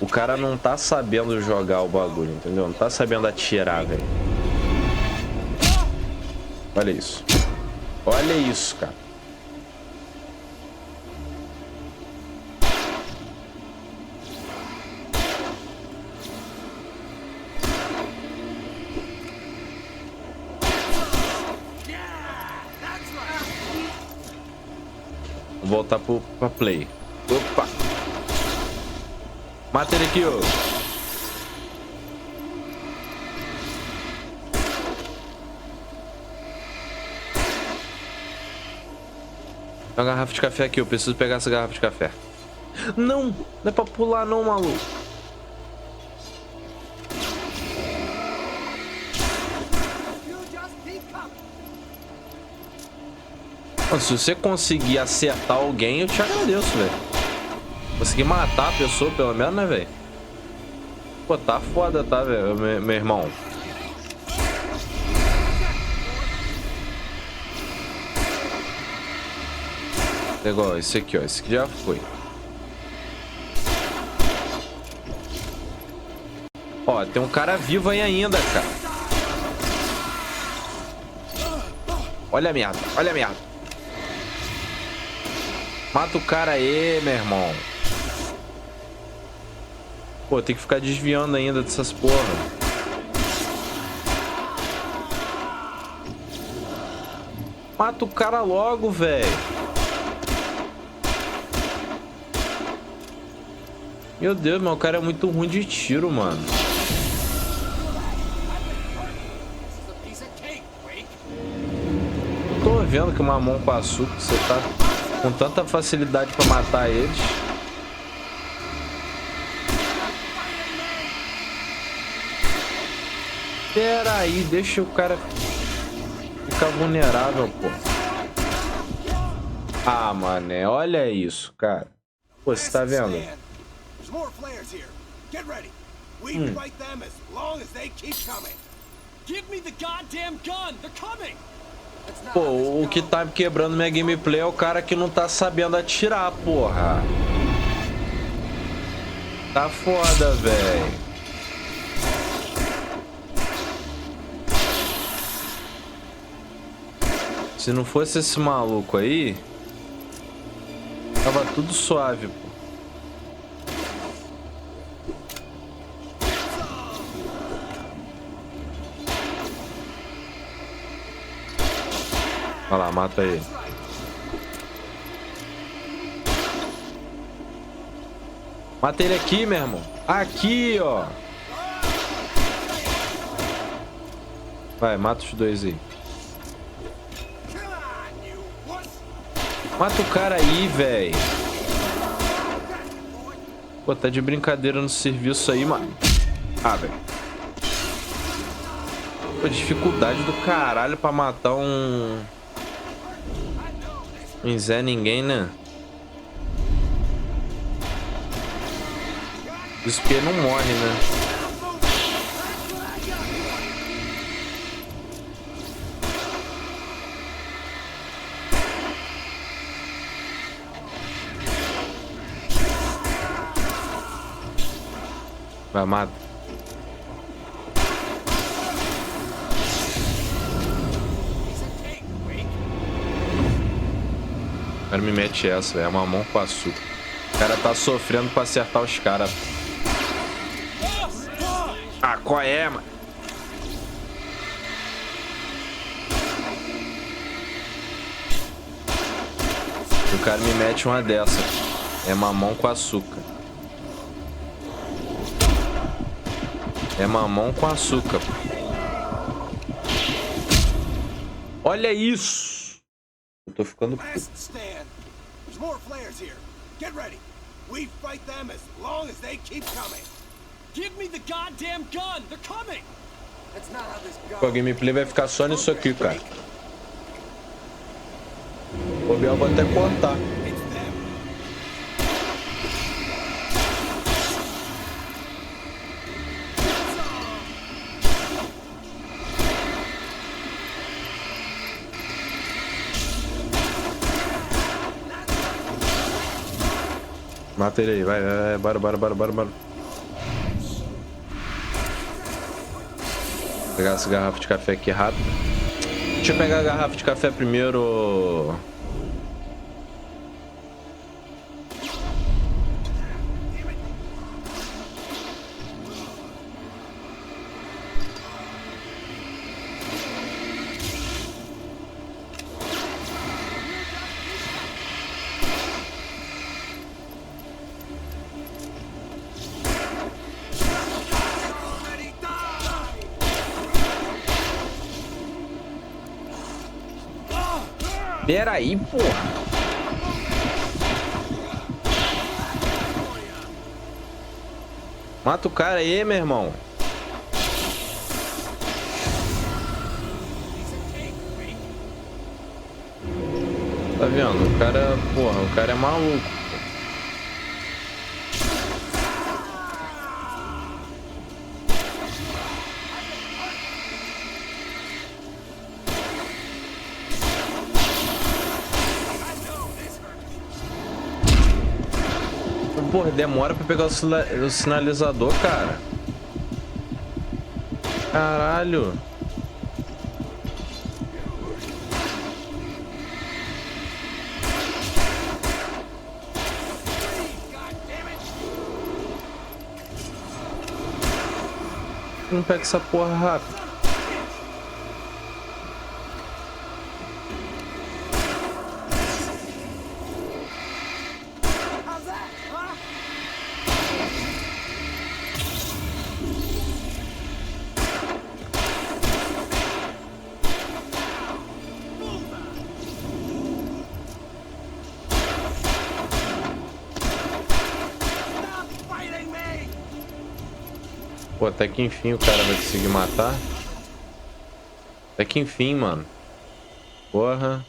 O cara não tá sabendo jogar o bagulho, entendeu? Não tá sabendo atirar, velho. Olha isso. Olha isso, cara. Vou voltar pra play. Opa! Mata ele aqui, ó. Tem uma garrafa de café aqui, eu preciso pegar essa garrafa de café. Não! Não é pra pular não, maluco. Se você conseguir acertar alguém, eu te agradeço, velho. Conseguir matar a pessoa, pelo menos, né, velho? Pô, tá foda, tá, velho, meu irmão. Igual esse aqui, ó. Esse aqui já foi. Ó, tem um cara vivo aí ainda, cara. Olha a merda, olha a merda. Mata o cara aí, meu irmão. Pô, tem que ficar desviando ainda dessas porra. Mata o cara logo, velho. Meu Deus, meu cara é muito ruim de tiro, mano. Tô vendo que o mamão com açúcar, você tá com tanta facilidade pra matar eles. Pera aí, deixa o cara ficar vulnerável, pô. Ah, mané, olha isso, cara. Pô, você tá vendo? Pô, o que tá quebrando minha gameplay é o cara que não tá sabendo atirar, porra. Tá foda, velho. Se não fosse esse maluco aí, tava tudo suave, pô. Olha lá, mata ele. Mata ele aqui, meu irmão. Aqui, ó. Vai, mata os dois aí. Mata o cara aí, velho. Pô, tá de brincadeira no serviço aí, mano. Ah, velho. Pô, dificuldade do caralho pra matar um Zé Ninguém, né? Isso porque ele não morre, né? Vai, mata. O cara me mete essa, velho. É uma mão com açúcar. O cara tá sofrendo pra acertar os caras. Ah, qual é, mano? O cara me mete uma dessa. É mamão com açúcar. É mamão com açúcar. Olha isso. Eu tô ficando... O gameplay vai ficar só nisso aqui, cara. O Biel vai até cortar. Mata ele aí, vai, bora. Vou pegar essa garrafa de café aqui rápido. Deixa eu pegar a garrafa de café primeiro. Pera aí, porra. Mata o cara aí, meu irmão. Tá vendo? O cara, porra, o cara é maluco. Porra, demora pra pegar o sinalizador, cara. Caralho. Não pega essa porra rápido. Pô, até que enfim o cara vai conseguir matar. Até que enfim, mano. Porra.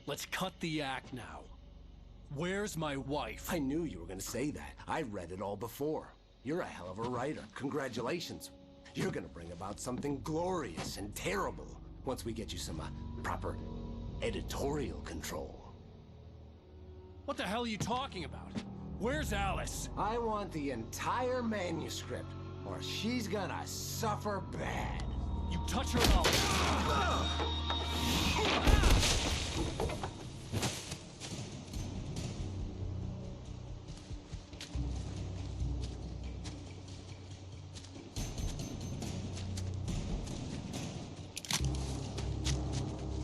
Let's cut the act now. Where's my wife? I knew you were gonna say that. I read it all before. You're a hell of a writer. Congratulations. You're gonna bring about something glorious and terrible once we get you some proper editorial control. What the hell are you talking about? Where's Alice? I want the entire manuscript, or she's gonna suffer bad. You touch her mouth.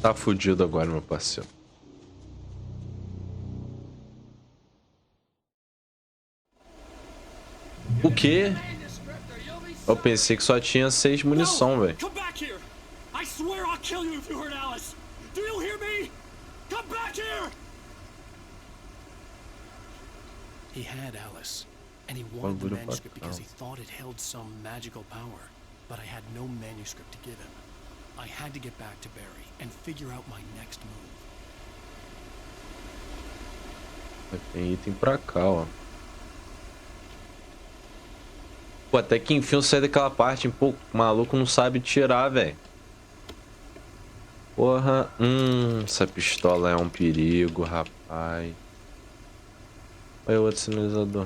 Tá fudido agora, meu parceiro. O quê? Eu pensei que só tinha 6 munição, velho. Come back here! I swear I'll kill you if you hurt Alice! Do you hear me? Come back here! He had Alice, and he wanted the manuscript because he thought it held some magical power. But I had no manuscript to give him. I had to get back to Barry and figure out my next move. Tem item pra cá, ó. Pô, até que enfim eu saí daquela parte, hein? Pô, o maluco não sabe tirar, velho. Porra, essa pistola é um perigo, rapaz. Olha o outro sinalizador.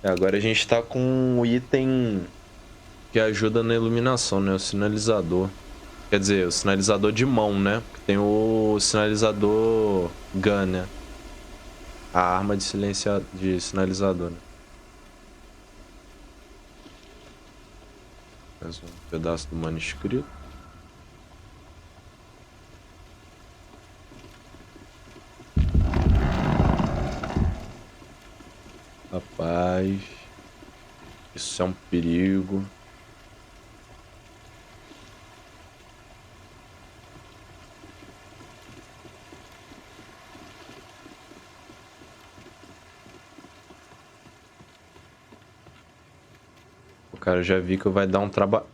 Agora a gente tá com o item que ajuda na iluminação, né? O sinalizador. Quer dizer, o sinalizador de mão, né? Porque tem o sinalizador gun, né? A arma de sinalizador, né? Mais um pedaço do manuscrito. Rapaz, isso é um perigo. O cara já vi que vai dar um trabalho.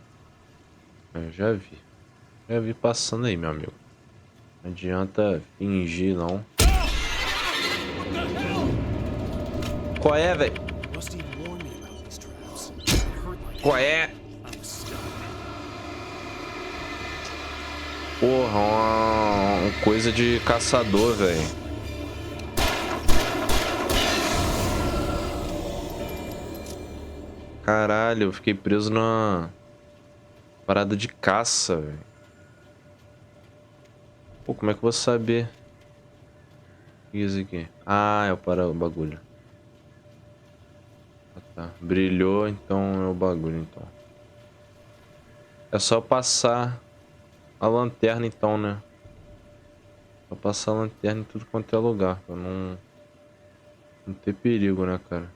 Eu já vi passando aí, meu amigo. Não adianta fingir, não. Qual é, velho? Qual é? Porra, uma coisa de caçador, velho. Caralho, eu fiquei preso na parada de caça, velho. Pô, como é que eu vou saber? O que é isso aqui? Ah, é o bagulho. Tá. Brilhou, então é o bagulho, então. É só passar a lanterna, então, né? Só passar a lanterna em tudo quanto é lugar, pra não ter perigo, né, cara?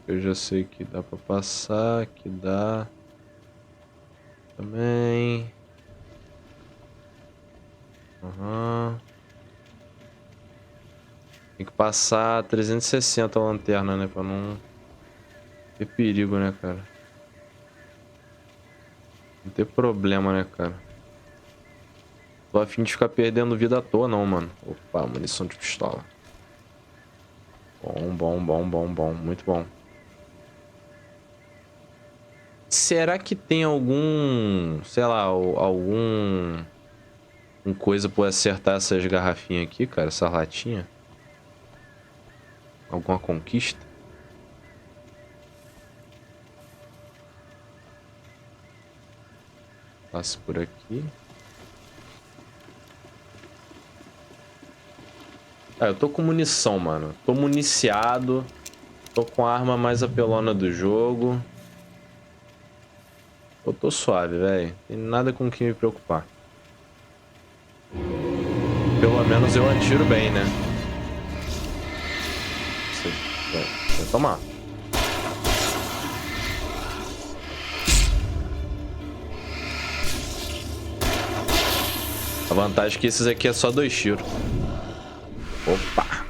Eu já sei que dá pra passar, que dá também. Tem que passar 360 a lanterna, né? Pra não ter perigo, né, cara? Não ter problema, né, cara? Tô a fim de ficar perdendo vida à toa, não, mano. Opa, munição de pistola. Bom. Muito bom. Será que tem algum... sei lá, algum... coisa pra acertar essas garrafinhas aqui, cara? Essa latinha? Alguma conquista? Passo por aqui. Ah, eu tô com munição, mano. Tô municiado. Tô com a arma mais apelona do jogo. Eu tô suave, velho. Tem nada com o que me preocupar. Pelo menos eu atiro bem, né? Vai tomar. A vantagem é que esses aqui é só 2 tiros. Opa.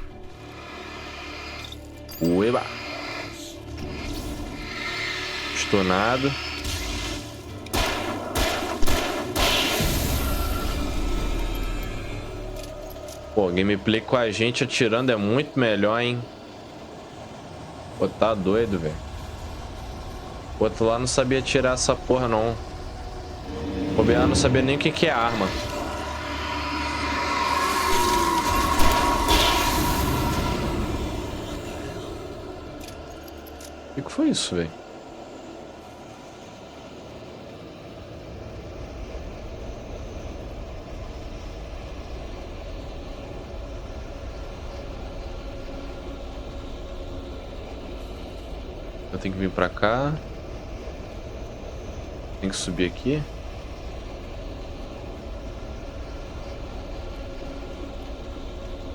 Ueba. Stunado. Pô, gameplay com a gente atirando é muito melhor, hein? Pô, tá doido, velho. O outro lá não sabia atirar essa porra, não. O BA não sabia nem o que é arma. O que foi isso, velho? Eu tenho que vir pra cá. Tem que subir aqui.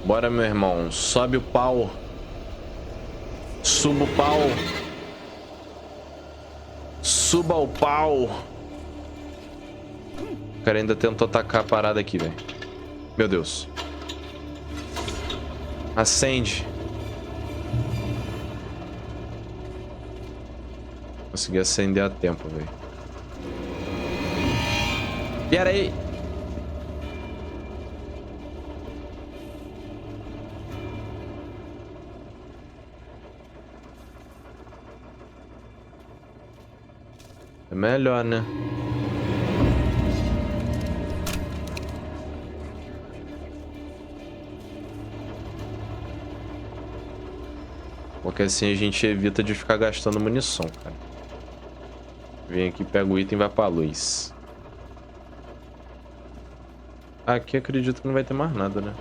Bora, meu irmão. Sobe o pau. Suba o pau. Suba o pau. O cara ainda tentou atacar a parada aqui, velho. Meu Deus. Acende. Consegui acender a tempo, velho. Pera aí. É melhor, né? Porque assim a gente evita de ficar gastando munição, cara. Vem aqui, pega o item e vai pra luz. Aqui acredito que não vai ter mais nada, né?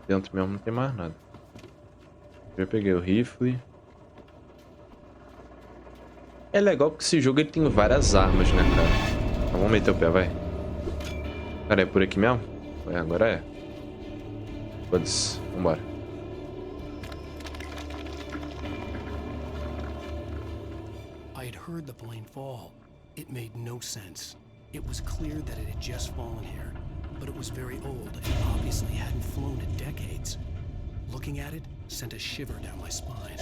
Dentro mesmo não tem mais nada. Já peguei o rifle. É legal porque esse jogo ele tem várias armas, né, cara? Então, vamos meter o pé, vai. Cara, é por aqui mesmo? É, agora é. Foda-se, vambora. I had heard the plane fall. It made no sense. It was clear that it had just fallen here, but it was very old and obviously hadn't flown in decades. Looking at it sent a shiver down my spine.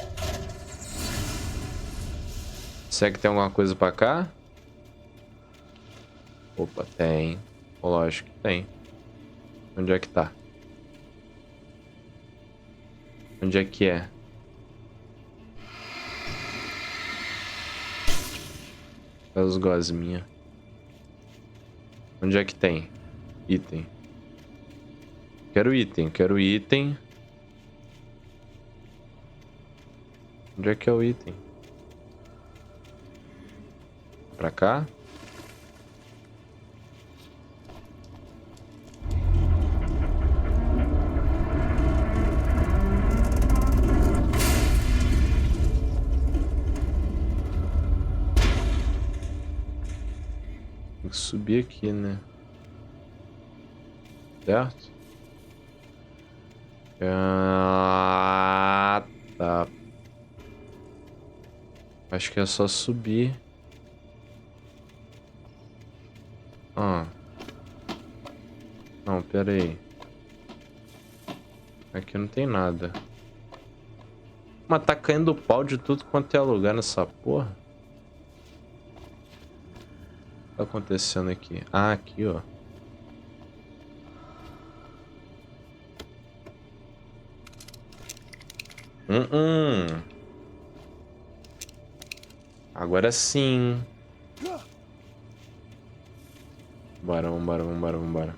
Será que tem alguma coisa pra cá? Opa, tem. Lógico que tem. Onde é que tá? Onde é que é? As gosminhas. Onde é que tem? Item. Quero item, quero item. Onde é que é o item? Pra cá? Tem que subir aqui, né? Certo? Ah, tá. Acho que é só subir. Ah. Não, pera aí. Aqui não tem nada. Mas tá caindo pau de tudo quanto é lugar nessa porra. O que tá acontecendo aqui? Ah, aqui, ó. Agora sim. Bora, vambora, vambora, vambora.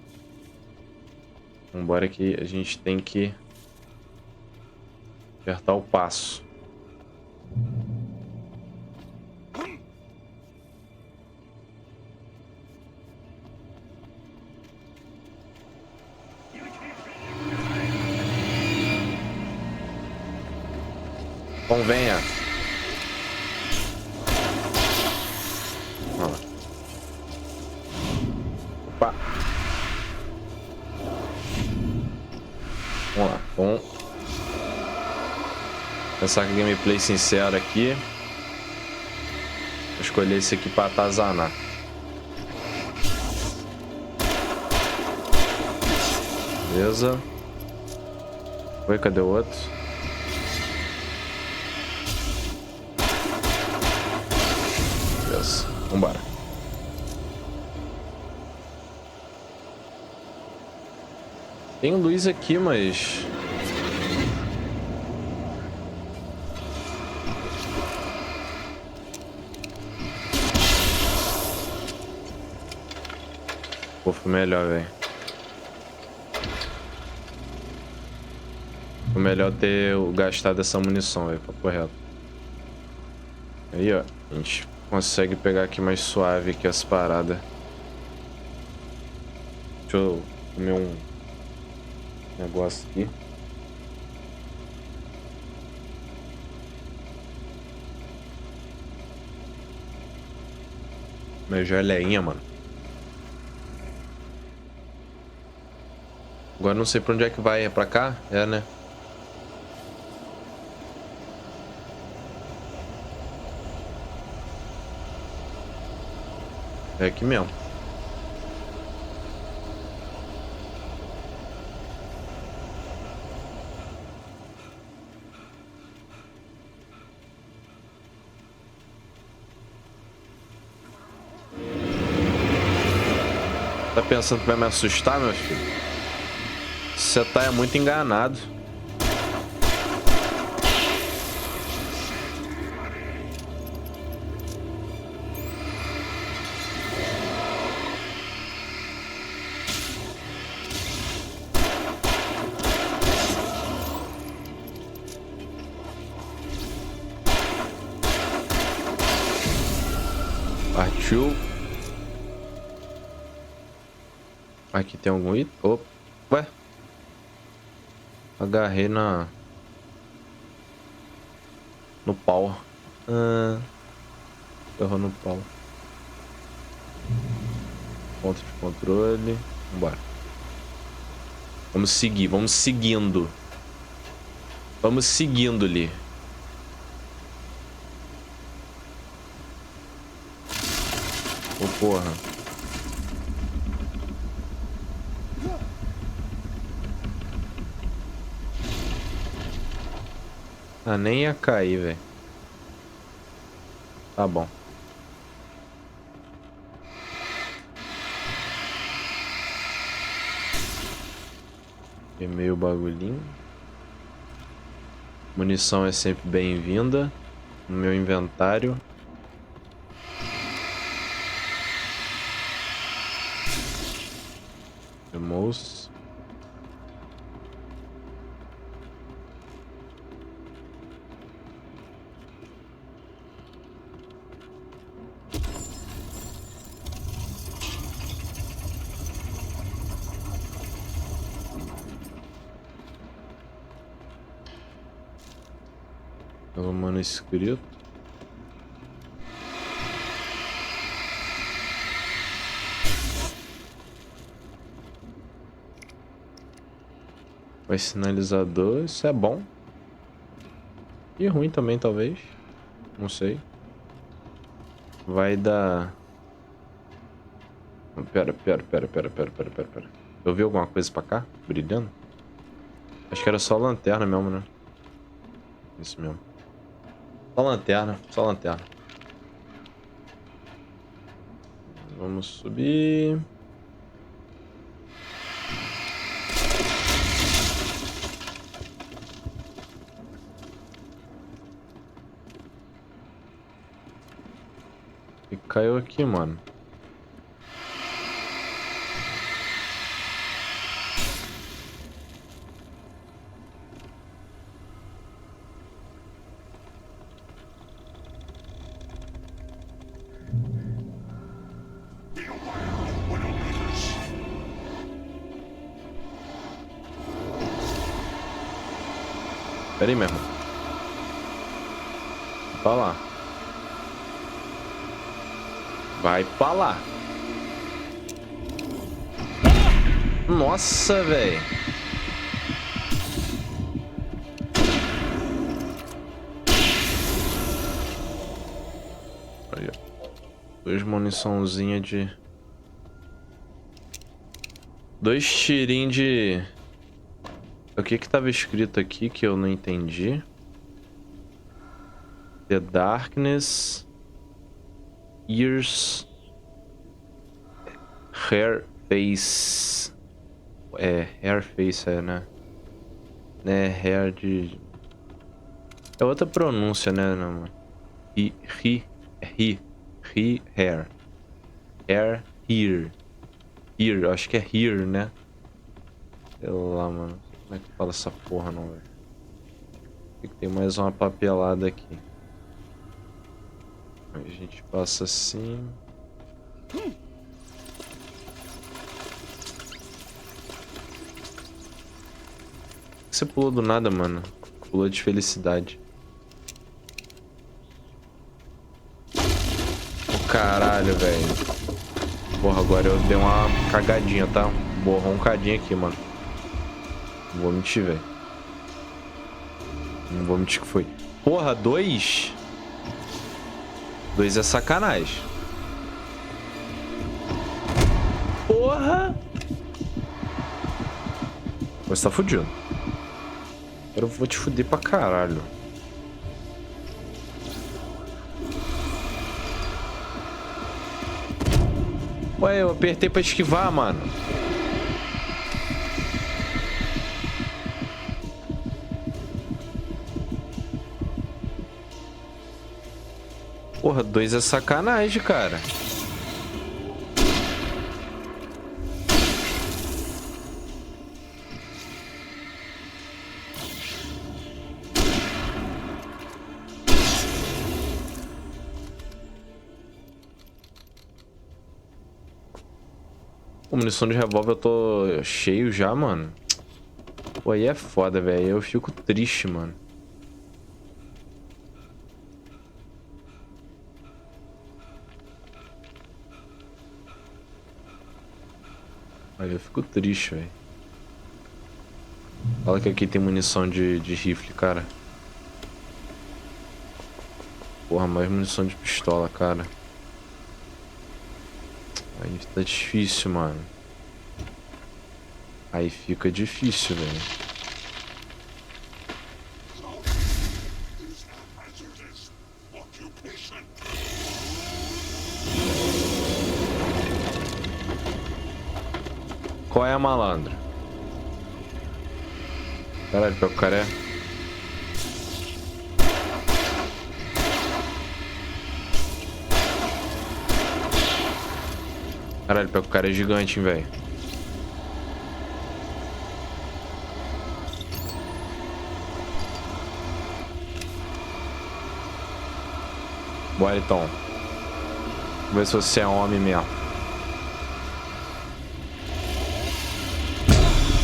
Vambora que a gente tem que apertar o passo. Então venha. Ó. Opa. Vamos lá. Vamos pensar que gameplay sincero aqui. Vou escolher esse aqui para atazanar. Beleza. Oi, cadê o outro? Vambora. Tem luz aqui, mas... Pô, foi melhor, velho. Foi melhor ter gastado essa munição, velho, papo reto. Aí, ó, a gente consegue pegar aqui mais suave aqui as paradas. Deixa eu comer um negócio aqui. Minha geleinha, mano. Agora não sei pra onde é que vai. É pra cá? É, né? É aqui mesmo. Tá pensando que vai me assustar, meu filho? Você tá muito enganado. Partiu. Aqui tem algum item? Opa. Ué? Agarrei no pau. Errou no pau. Ponto de controle. Vambora. Vamos seguir. Vamos seguindo. Vamos seguindo ali. Ô, porra. Ah, nem ia cair, velho. Tá bom. Queimei o bagulhinho. Munição é sempre bem-vinda no meu inventário. Moço. Pelo manuscrito. Vai sinalizador, isso é bom. E ruim também, talvez. Não sei. Vai dar... Pera. Eu vi alguma coisa pra cá? Brilhando? Acho que era só lanterna mesmo, né? Isso mesmo. Só lanterna, só lanterna. Vamos subir. E caiu aqui, mano. Pera aí, meu irmão. Vai pra lá. Vai pra lá. Nossa, velho. Aí, ó. 2 muniçãozinha de... 2 tirinhos de... O que que tava escrito aqui que eu não entendi? The Darkness... Ears... Hair Face... É, Hair Face é, né? Né, Hair de... É outra pronúncia, né, não, mano? Hair. Hair, here. Here, acho que é here, né? Sei lá, mano. Como é que fala essa porra, não, velho? Tem mais uma papelada aqui. Aí a gente passa assim. Você pulou do nada, mano. Pulou de felicidade. Oh, caralho, velho. Porra, agora eu dei uma cagadinha, tá? Borrou um cadinho aqui, mano. Não vou mentir, velho. Não vou mentir que foi. Porra, 2? 2 é sacanagem. Porra! Você tá fudido. Agora eu vou te fuder pra caralho. Ué, eu apertei pra esquivar, mano. Porra, 2 é sacanagem, cara. Com munição de revólver eu tô cheio já, mano. Pô, aí é foda, velho. Eu fico triste, mano. Aí eu fico triste, velho. Fala que aqui tem munição de rifle, cara. Porra, mais munição de pistola, cara. Aí tá difícil, mano. Aí fica difícil, velho. Qual é a malandra? Caralho, pior que o cara é. Caralho, pior que o cara é gigante, hein, velho. Bora então. Vamos ver se você é homem mesmo.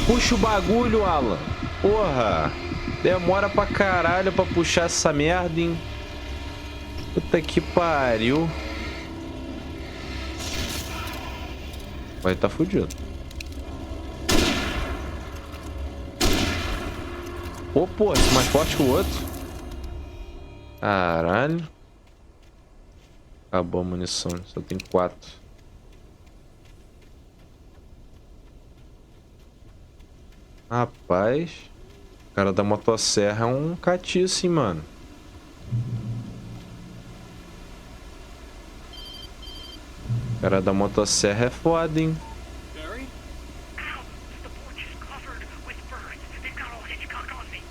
Puxa o bagulho, Alan. Porra. Demora pra caralho pra puxar essa merda, hein. Puta que pariu. Vai tá fudido. Ô, pô, esse é mais forte que o outro. Caralho. Acabou a munição, só tem 4. Rapaz, o cara da motosserra é um catiço, hein, mano. O cara da motosserra é foda, hein. Barry? Ow! The porch is covered with birds. They've got all Hitchcock on me.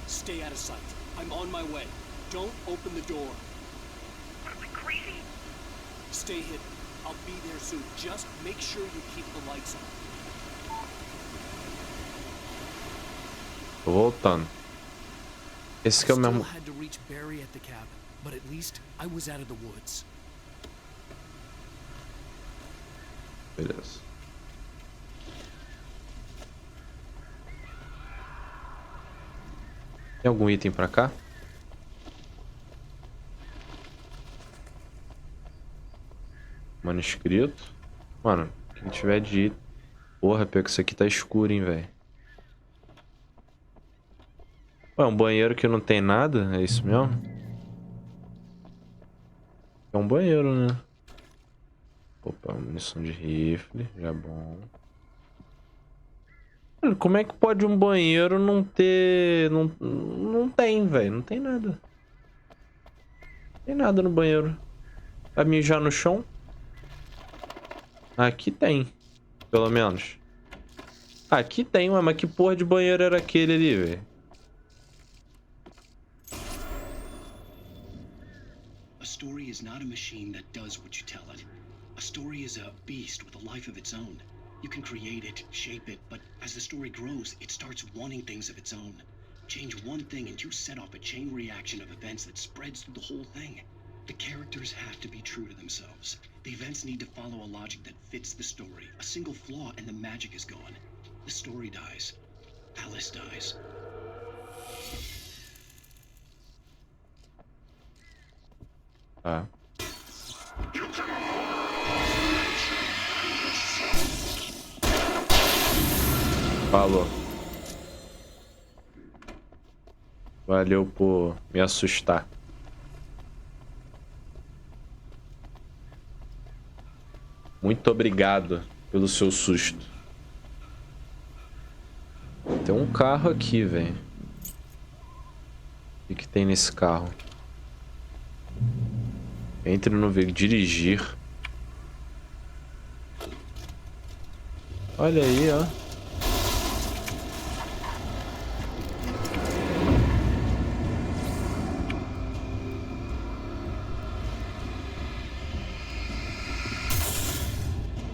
Stay out of sight. I'm on my way. Don't open the door. What am I, crazy? Stay hidden. I'll be there soon. Just make sure you keep the lights on. Tô voltando. Esse que é o mesmo. Still had to reach Barry at the cabin, but at least I was out of the woods. Beleza. Tem algum item pra cá? Manuscrito. Mano, quem tiver de item. Porra, pior que isso aqui tá escuro, hein, velho. Ué, um banheiro que não tem nada? É isso mesmo? É um banheiro, né? Opa, munição de rifle, já é bom. Mano, como é que pode um banheiro não ter... Não tem, velho. Não tem nada. Não tem nada no banheiro. Vai mijar no chão? Aqui tem. Pelo menos. Aqui tem, ué, mas que porra de banheiro era aquele ali, velho? A story is not a machine that does what you tell it. A story is a beast with a life of its own. You can create it, shape it, but as the story grows, it starts wanting things of its own. Change one thing and you set off a chain reaction of events that spreads through the whole thing. The characters have to be true to themselves. The events need to follow a logic that fits the story. A single flaw and the magic is gone. The story dies. Alice dies. Ah. Falou. Valeu por me assustar. Muito obrigado pelo seu susto. Tem um carro aqui, velho. O que tem nesse carro? Entre no veículo. Dirigir. Olha aí, ó.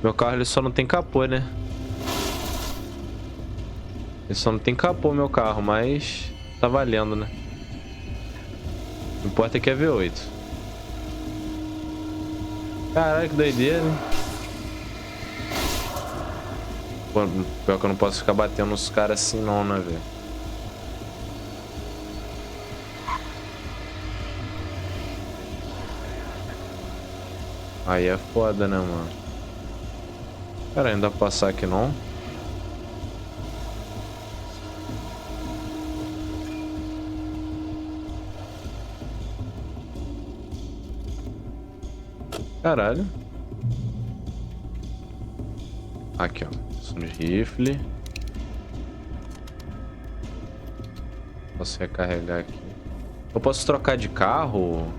Meu carro ele só não tem capô, né? Ele só não tem capô, meu carro, mas tá valendo, né? O que importa é que é V8. Caralho, que doideira, hein? Pô, pior que eu não posso ficar batendo nos caras assim não, né, velho? Aí é foda, né, mano? Cara, ainda passar aqui não? Caralho. Aqui, ó. Som de rifle. Posso recarregar aqui. Eu posso trocar de carro?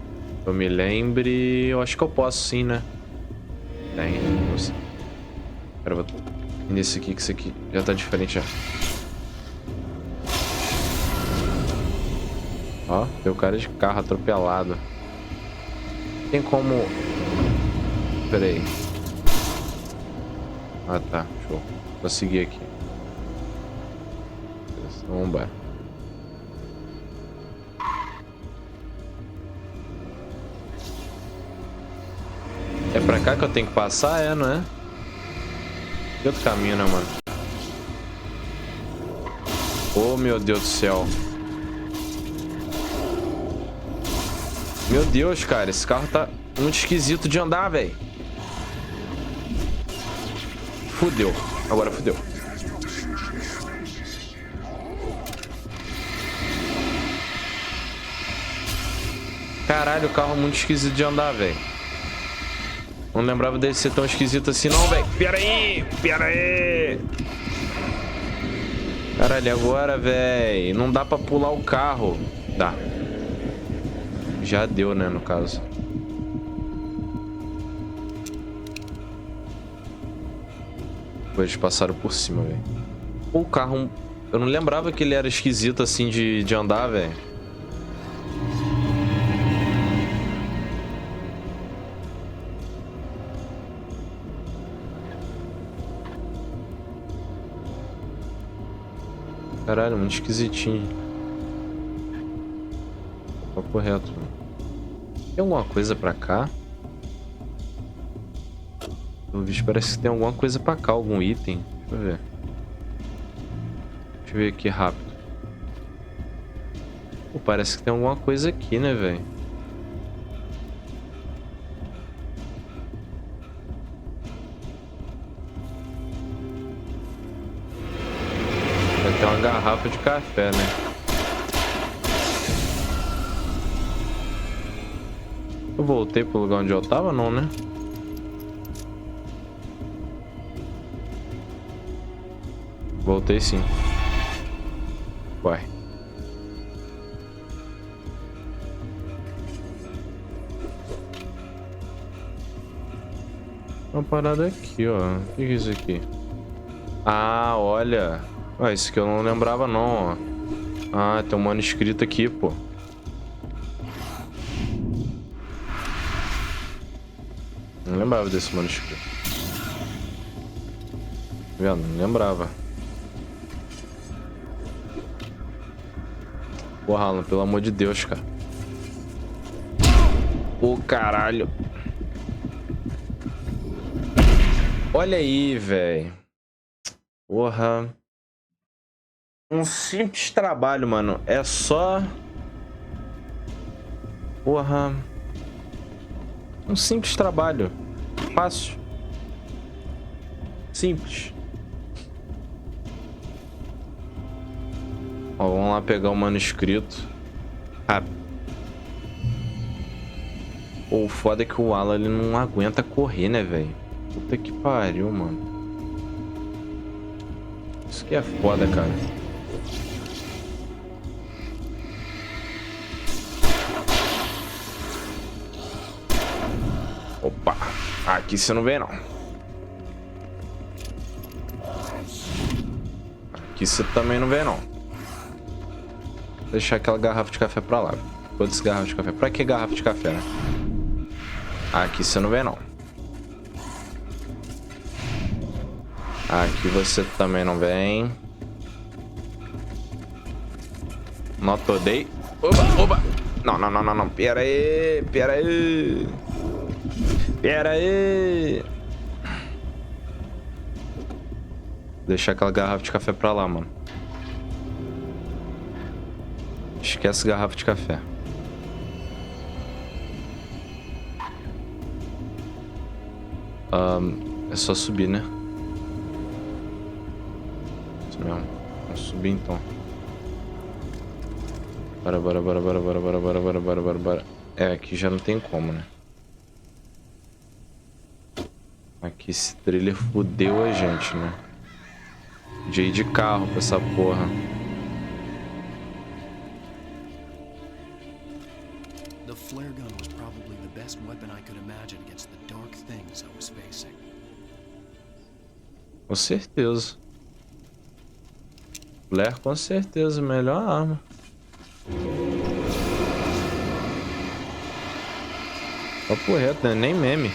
Eu me lembre... Eu acho que eu posso sim, né? Tem. Pera, eu vou nesse aqui, que esse aqui já tá diferente, ó. Ó, tem o cara de carro atropelado. Tem como... Pera aí. Ah, tá. Show. Vou seguir aqui. Vamos embora. É pra cá que eu tenho que passar, é, não é? Que outro caminho, né, mano? Oh, meu Deus do céu. Meu Deus, cara. Esse carro tá muito esquisito de andar, velho. Fudeu. Agora fudeu. Caralho, o carro é muito esquisito de andar, velho. Não lembrava dele ser tão esquisito assim, não, velho. Pera aí! Pera aí! Caralho, agora, velho. Não dá pra pular o carro. Dá. Já deu, né, no caso. Eles passaram por cima, velho. O carro... Eu não lembrava que ele era esquisito assim de andar, velho. Caralho, muito esquisitinho. Tá correto. Tem alguma coisa pra cá? Pelo visto parece que tem alguma coisa pra cá, algum item. Deixa eu ver. Deixa eu ver aqui rápido. Pô, parece que tem alguma coisa aqui, né, velho? Vai ter uma garrafa de café, né? Eu voltei pro lugar onde eu tava, não, né? Voltei sim. Uai. Uma parada aqui, ó. O que é isso aqui? Ah, olha. Ah, isso aqui eu não lembrava, não, ó. Ah, tem um manuscrito aqui, pô. Não lembrava desse manuscrito. Tá vendo? Não lembrava. Porra, Alan, pelo amor de Deus, cara. Ô, caralho. Olha aí, velho. Porra. Um simples trabalho, mano. É só... Porra. Um simples trabalho. Fácil. Simples. Ó, vamos lá pegar o manuscrito. Ah. Pô, o foda é que o Alan, ele não aguenta correr, né, velho? Puta que pariu, mano. Isso que é foda, cara. Opa. Aqui você não vem, não. Aqui você também não vem, não. Vou deixar aquela garrafa de café pra lá. Quantas garrafas de café? Pra que garrafa de café, né? Aqui você não vem, não. Aqui você também não vem. Not today. Oba, oba. Não, não, não, não, não. Pera aí, pera aí. Pera aí. Deixar aquela garrafa de café pra lá, mano. Esquece garrafa de café. É só subir, né? Isso mesmo. Vamos subir então. Bora, bora, bora, bora, bora, bora, bora, bora, bora, bora, bora. É, aqui já não tem como, né? Aqui esse trailer fudeu a gente, né? De ir de carro pra essa porra. The flare gun was probably the best weapon I could imagine against the dark things I was facing. Com certeza. Flare com certeza, melhor arma. Papo reto, né? Nem meme.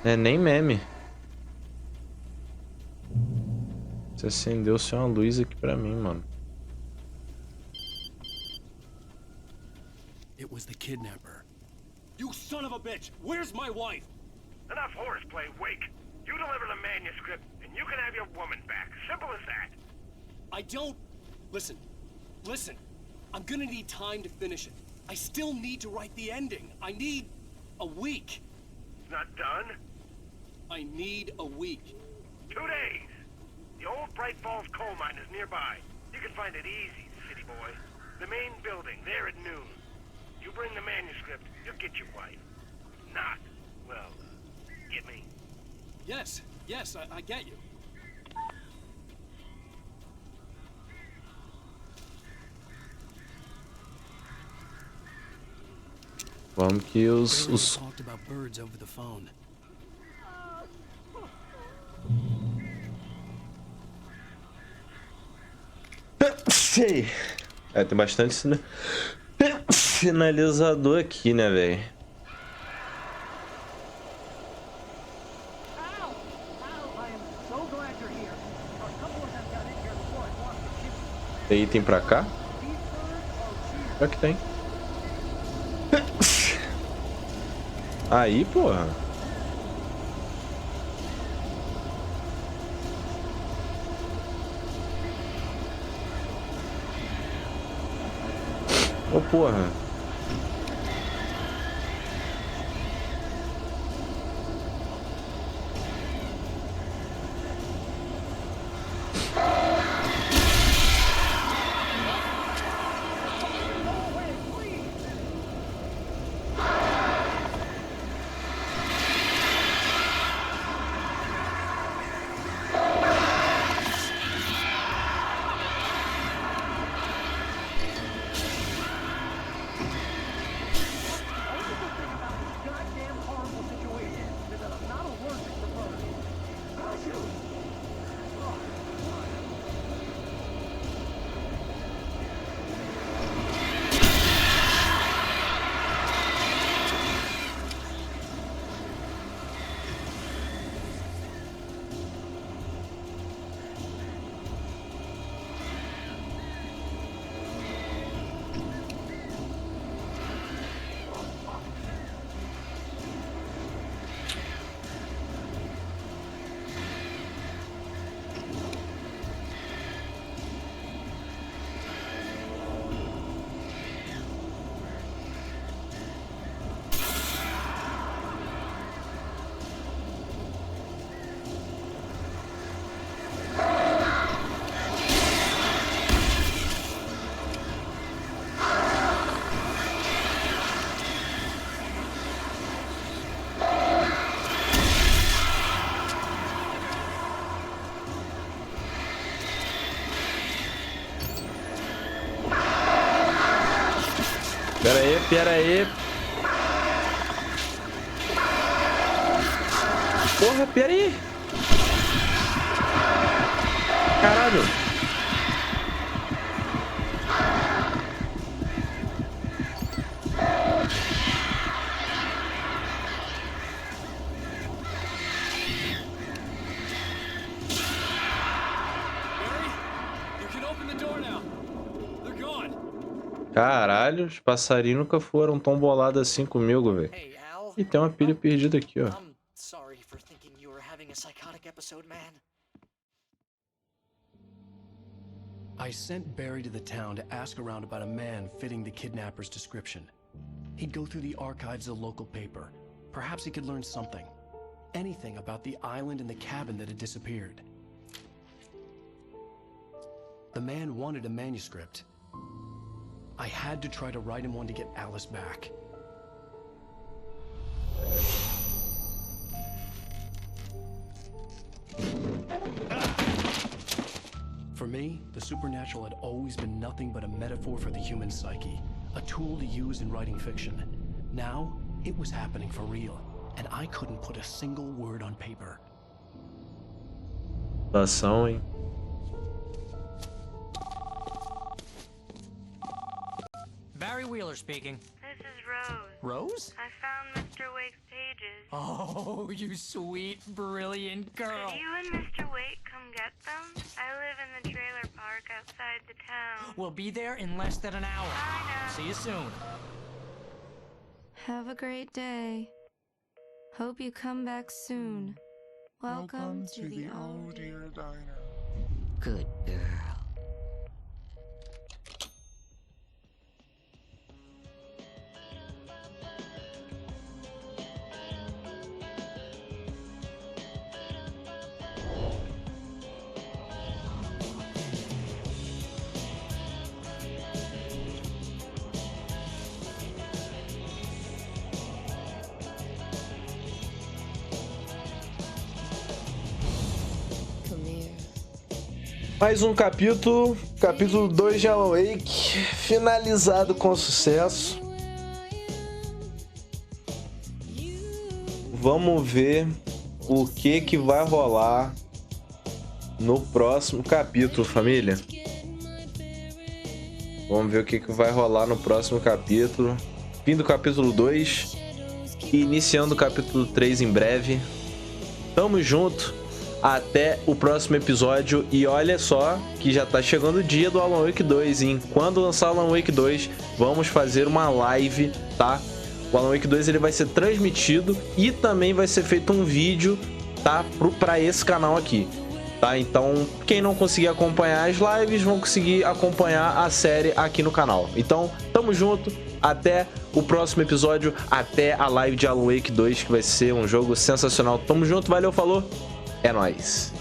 É nem meme. Você acendeu só uma luz aqui pra mim, mano. It was the kidnapper. You son of a bitch! Where's my wife? Enough horseplay, Wake. You deliver the manuscript, and you can have your woman back. Simple as that. I don't... Listen. Listen. I'm gonna need time to finish it. I still need to write the ending. I need a week. It's not done? I need a week. 2 days. The old Bright Falls coal mine is nearby. You can find it easy, city boy. The main building, there at noon. You bring the manuscript, you'll get your wife. Not, well, get me? Yes, yes, I get you. Vamos que os... talked about birds over the phone. É, tem bastante sinalizador aqui, né, velho? Tem item pra cá? Será que tem? Aí, porra. Ô, porra. Pera aí. Porra, pera aí. Caralho. Caralho, os passarinhos nunca foram tão bolados assim comigo, velho. E tem uma pilha perdida aqui, ó. Sorry for thinking you were having a psychotic episode, man. I sent Barry to the town to ask around about a man fitting the kidnapper's description. He'd go through the archives of the local paper. Perhaps he could learn something. Anything about the island and the cabin that had disappeared. The man wanted a manuscript. I had to try to write him one to get Alice back. For me, the supernatural had always been nothing but a metaphor for the human psyche, a tool to use in writing fiction. Now, it was happening for real, and I couldn't put a single word on paper. Ação, hein? Barry Wheeler speaking. This is Rose. Rose? I found Mr. Wake's pages. Oh, you sweet, brilliant girl. Could you and Mr. Wake come get them? I live in the trailer park outside the town. We'll be there in less than an hour. See you soon. Have a great day. Hope you come back soon. Welcome to the old dear diner. Good girl. Mais um capítulo, capítulo 2 de Alan Wake, finalizado com sucesso. Vamos ver o que vai rolar no próximo capítulo, família. Vamos ver o que vai rolar no próximo capítulo. Fim do capítulo 2 e iniciando o capítulo 3 em breve. Tamo junto. Até o próximo episódio. E olha só que já tá chegando o dia do Alan Wake 2, hein? Quando lançar o Alan Wake 2, vamos fazer uma live, tá? O Alan Wake 2 ele vai ser transmitido e também vai ser feito um vídeo, tá? Pra esse canal aqui, tá? Então, quem não conseguir acompanhar as lives, vão conseguir acompanhar a série aqui no canal. Então, tamo junto. Até o próximo episódio. Até a live de Alan Wake 2, que vai ser um jogo sensacional. Tamo junto, valeu, falou. É nóis.